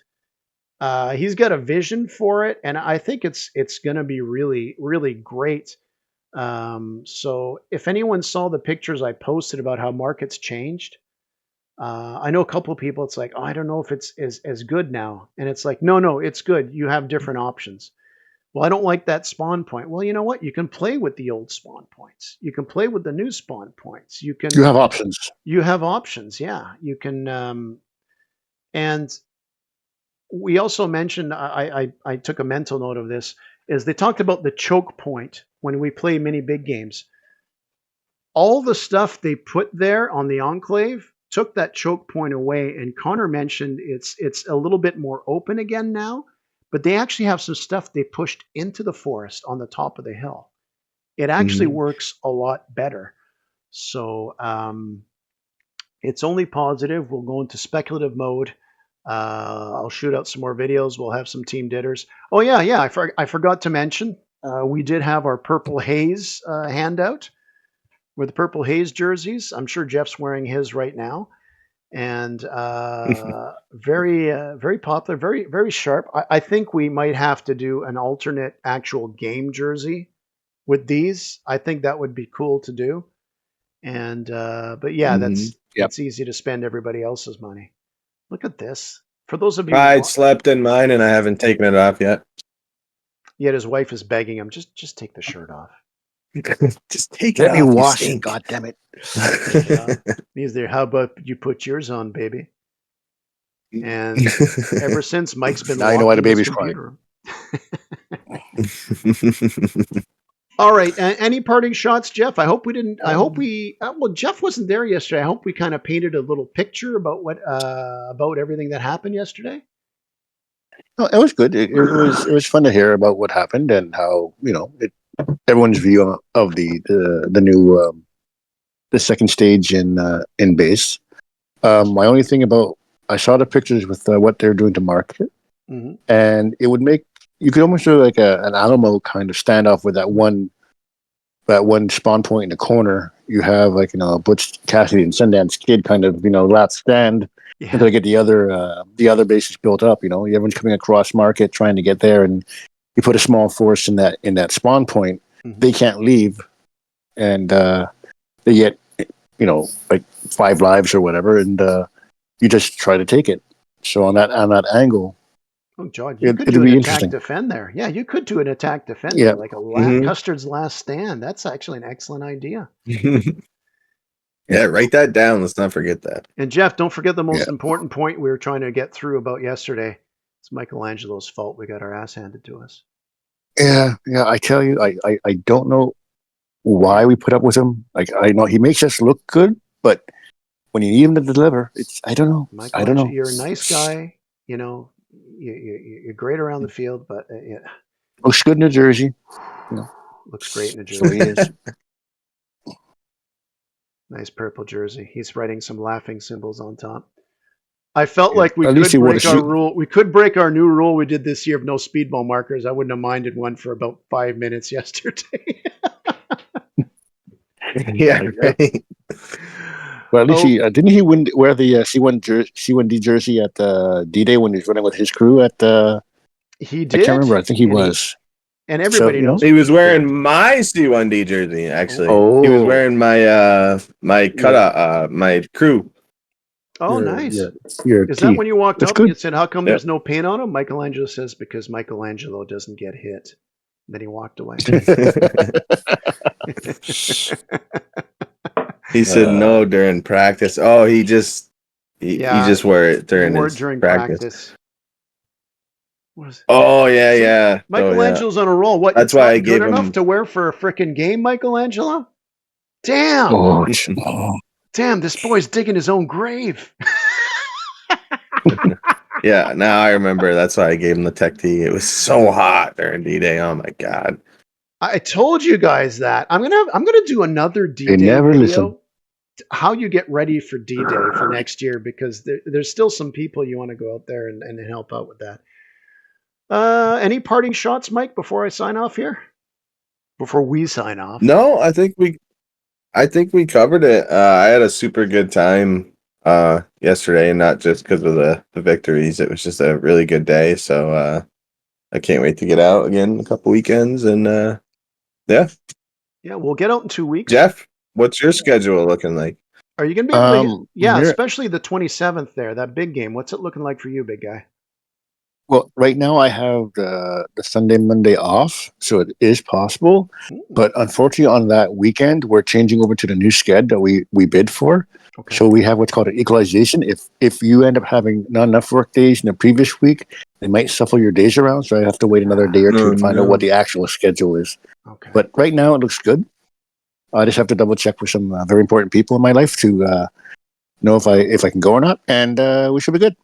he's got a vision for it, and I think it's going to be really, really great. So if anyone saw the pictures I posted about how Market's changed, I know a couple of people, it's like, oh, I don't know if it's as good now. And it's like, no, it's good. You have different options. Well, I don't like that spawn point. Well, you know what? You can play with the old spawn points. You can play with the new spawn points. You have options. You have options. Yeah. You can, and we also mentioned, I took a mental note of this, is they talked about the choke point when we play mini big games. All the stuff they put there on the Enclave took that choke point away, and Connor mentioned it's a little bit more open again now, but they actually have some stuff they pushed into the forest on the top of the hill. It actually works a lot better. So it's only positive. We'll go into speculative mode. I'll shoot out some more videos. We'll have some team ditters. Oh yeah. I forgot to mention, we did have our Purple Haze handout with the Purple Haze jerseys. I'm sure Jeff's wearing his right now, and very popular, very, very sharp. I think we might have to do an alternate actual game jersey with these. I think that would be cool to do. And but yeah, it's easy to spend everybody else's money. Look at this. For those of you, I slept in mine and I haven't taken it off yet. Yet his wife is begging him, just take the shirt off. Just take Let it me off. wash it, God damn it. He's there. How about you put yours on, baby? And ever since, Mike's been now you know why the locked in his baby's crying. computer. All right. Any parting shots, Jeff? I hope we didn't. I hope we. Well, Jeff wasn't there yesterday. I hope we kind of painted a little picture about about everything that happened yesterday. No, it was good. It was fun to hear about what happened and how everyone's view of the new the second stage in base. My only thing about, I saw the pictures with what they're doing to Market, and it would make, you could almost do like an Alamo kind of standoff with that one spawn point in the corner. You have Butch Cassidy and Sundance Kid kind of last stand until they get the other bases built up. Everyone's coming across Market trying to get there, and you put a small force in that spawn point. They can't leave, and they get like 5 lives or whatever, and you just try to take it. So on that angle, oh, John, you could do an attack defend there. Yeah, you could do an attack defend there, like a Custard's last stand. That's actually an excellent idea. Yeah, write that down. Let's not forget that. And Jeff, don't forget the most important point we were trying to get through about yesterday. It's Michelangelo's fault we got our ass handed to us. Yeah. I tell you, I don't know why we put up with him. Like, I know he makes us look good, but when you need him to deliver, I don't know. I don't know. You're a nice guy. You're great around the field, but looks good in New Jersey. Looks great in New Jersey. So he is. Nice purple jersey. He's writing some laughing symbols on top. I felt like we could break our rule. We could break our new rule we did this year of no speedball markers. I wouldn't have minded one for about 5 minutes yesterday. Yeah, right. Well, at least didn't he wear the C1D jersey at the D-Day when he was running with his crew at the? He did. I can't remember. I think he was. And everybody knows he was wearing my C1D jersey. Actually, he was wearing my my cutout my crew. Oh, your- nice. your Is teeth. that when you walked That's up good. and you said, how come Yeah. there's no paint on him? Michelangelo says, because Michelangelo doesn't get hit. Then he walked away. He said no during practice. Oh, he just wore it during More his during practice. What is it? Oh yeah, See, yeah. Michelangelo's on a roll. What? That's It's why not I good gave enough him. to wear for a frickin' game, Michelangelo? Damn! Oh, Damn! This boy's digging his own grave. Yeah, now I remember. That's why I gave him the tech tee. It was so hot during D-Day. Oh my god. I told you guys that I'm gonna do another D-Day never video. listen. How you get ready for D-Day for next year, because there's still some people you want to go out there and help out with that. Any parting shots, Mike, before I sign off here? Before we sign off? No, I think we covered it. I had a super good time yesterday, and not just because of the victories. It was just a really good day. So I can't wait to get out again a couple weekends, and yeah. Yeah, we'll get out in 2 weeks. Jeff, what's your schedule looking like? Are you going to be able to, yeah. especially the 27th there, that big game. What's it looking like for you, big guy? Well, right now I have the Sunday, Monday off, so it is possible. But unfortunately, on that weekend, we're changing over to the new sched that we bid for. Okay. So we have what's called an equalization. If you end up having not enough work days in the previous week, they might shuffle your days around. So I have to wait another day or two to find out what the actual schedule is. Okay. But right now, it looks good. I just have to double check with some very important people in my life to know if I can go or not, and we should be good.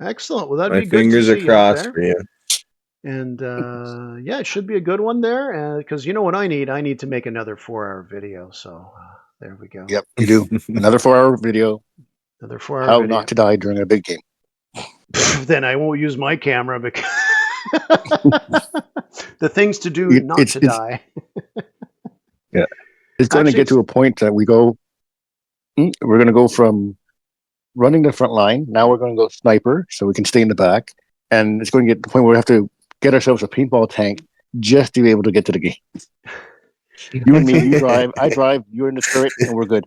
Excellent. Well, that'd My be good to fingers see are you out crossed there. for you. And yeah, it should be a good one there. Because you know what I need? I need to make another 4-hour video. So there we go. Yep, you do. Another 4-hour video. Another 4-hour How video. not to die during a big game. Then I won't use my camera because the things to do not to die. Yeah, it's going to get to a point that we're going to go from running the front line. Now we're going to go sniper, so we can stay in the back, and it's going to get to the point where we have to get ourselves a paintball tank just to be able to get to the game. You and me, you drive, I drive, you're in the turret, and we're good.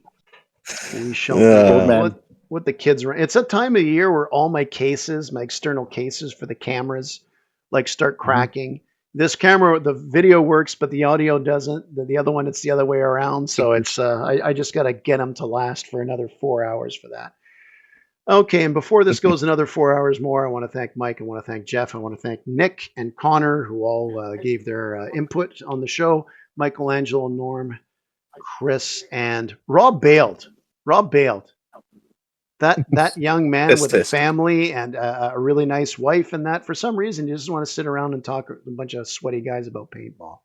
We shall Old man. what the kids run. It's a time of year where all my cases, my external cases for the cameras, like start cracking. This camera, the video works, but the audio doesn't. The other one, it's the other way around. So it's I just got to get them to last for another 4 hours for that. Okay, and before this goes another 4 hours more, I want to thank Mike. I want to thank Jeff. I want to thank Nick and Connor, who all gave their input on the show. Michelangelo, Norm, Chris, and Rob bailed. Rob bailed. That young man with a family and a really nice wife and that, for some reason, you just want to sit around and talk to a bunch of sweaty guys about paintball.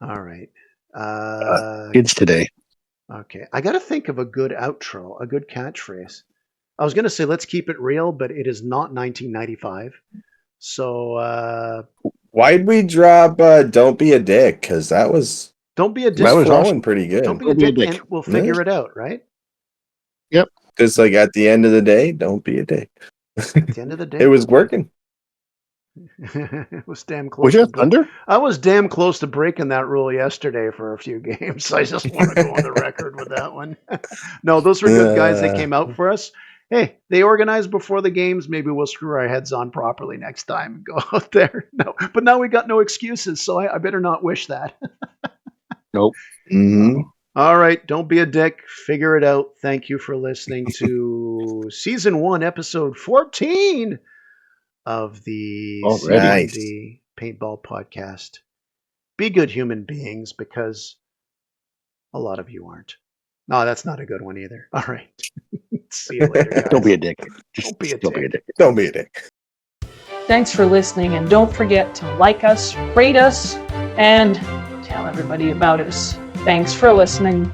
All right. Kids today. Okay. I got to think of a good outro, a good catchphrase. I was going to say, let's keep it real, but it is not 1995. So why'd we drop Don't Be a Dick? Because that was don't be a dick. That was flowing pretty good. Don't be a dick, and we'll figure it out, right? Yep. Because like at the end of the day, don't be a dick. At the end of the day, it was working. It was damn close. Was it under? I was damn close to breaking that rule yesterday for a few games. I just want to go on the record with that one. No, those were good guys. They came out for us. Hey, they organized before the games. Maybe we'll screw our heads on properly next time and go out there. No, but now we got no excuses, so I better not wish that. Nope. Mm-hmm. All right, don't be a dick. Figure it out. Thank you for listening to Season 1, Episode 14 of the C1D Paintball Podcast. Be good human beings, because a lot of you aren't. No, that's not a good one either. All right. See you later, guys. Don't be a dick. Don't be a Don't be a dick. Don't be a dick. Thanks for listening, and don't forget to like us, rate us, and tell everybody about us. Thanks for listening.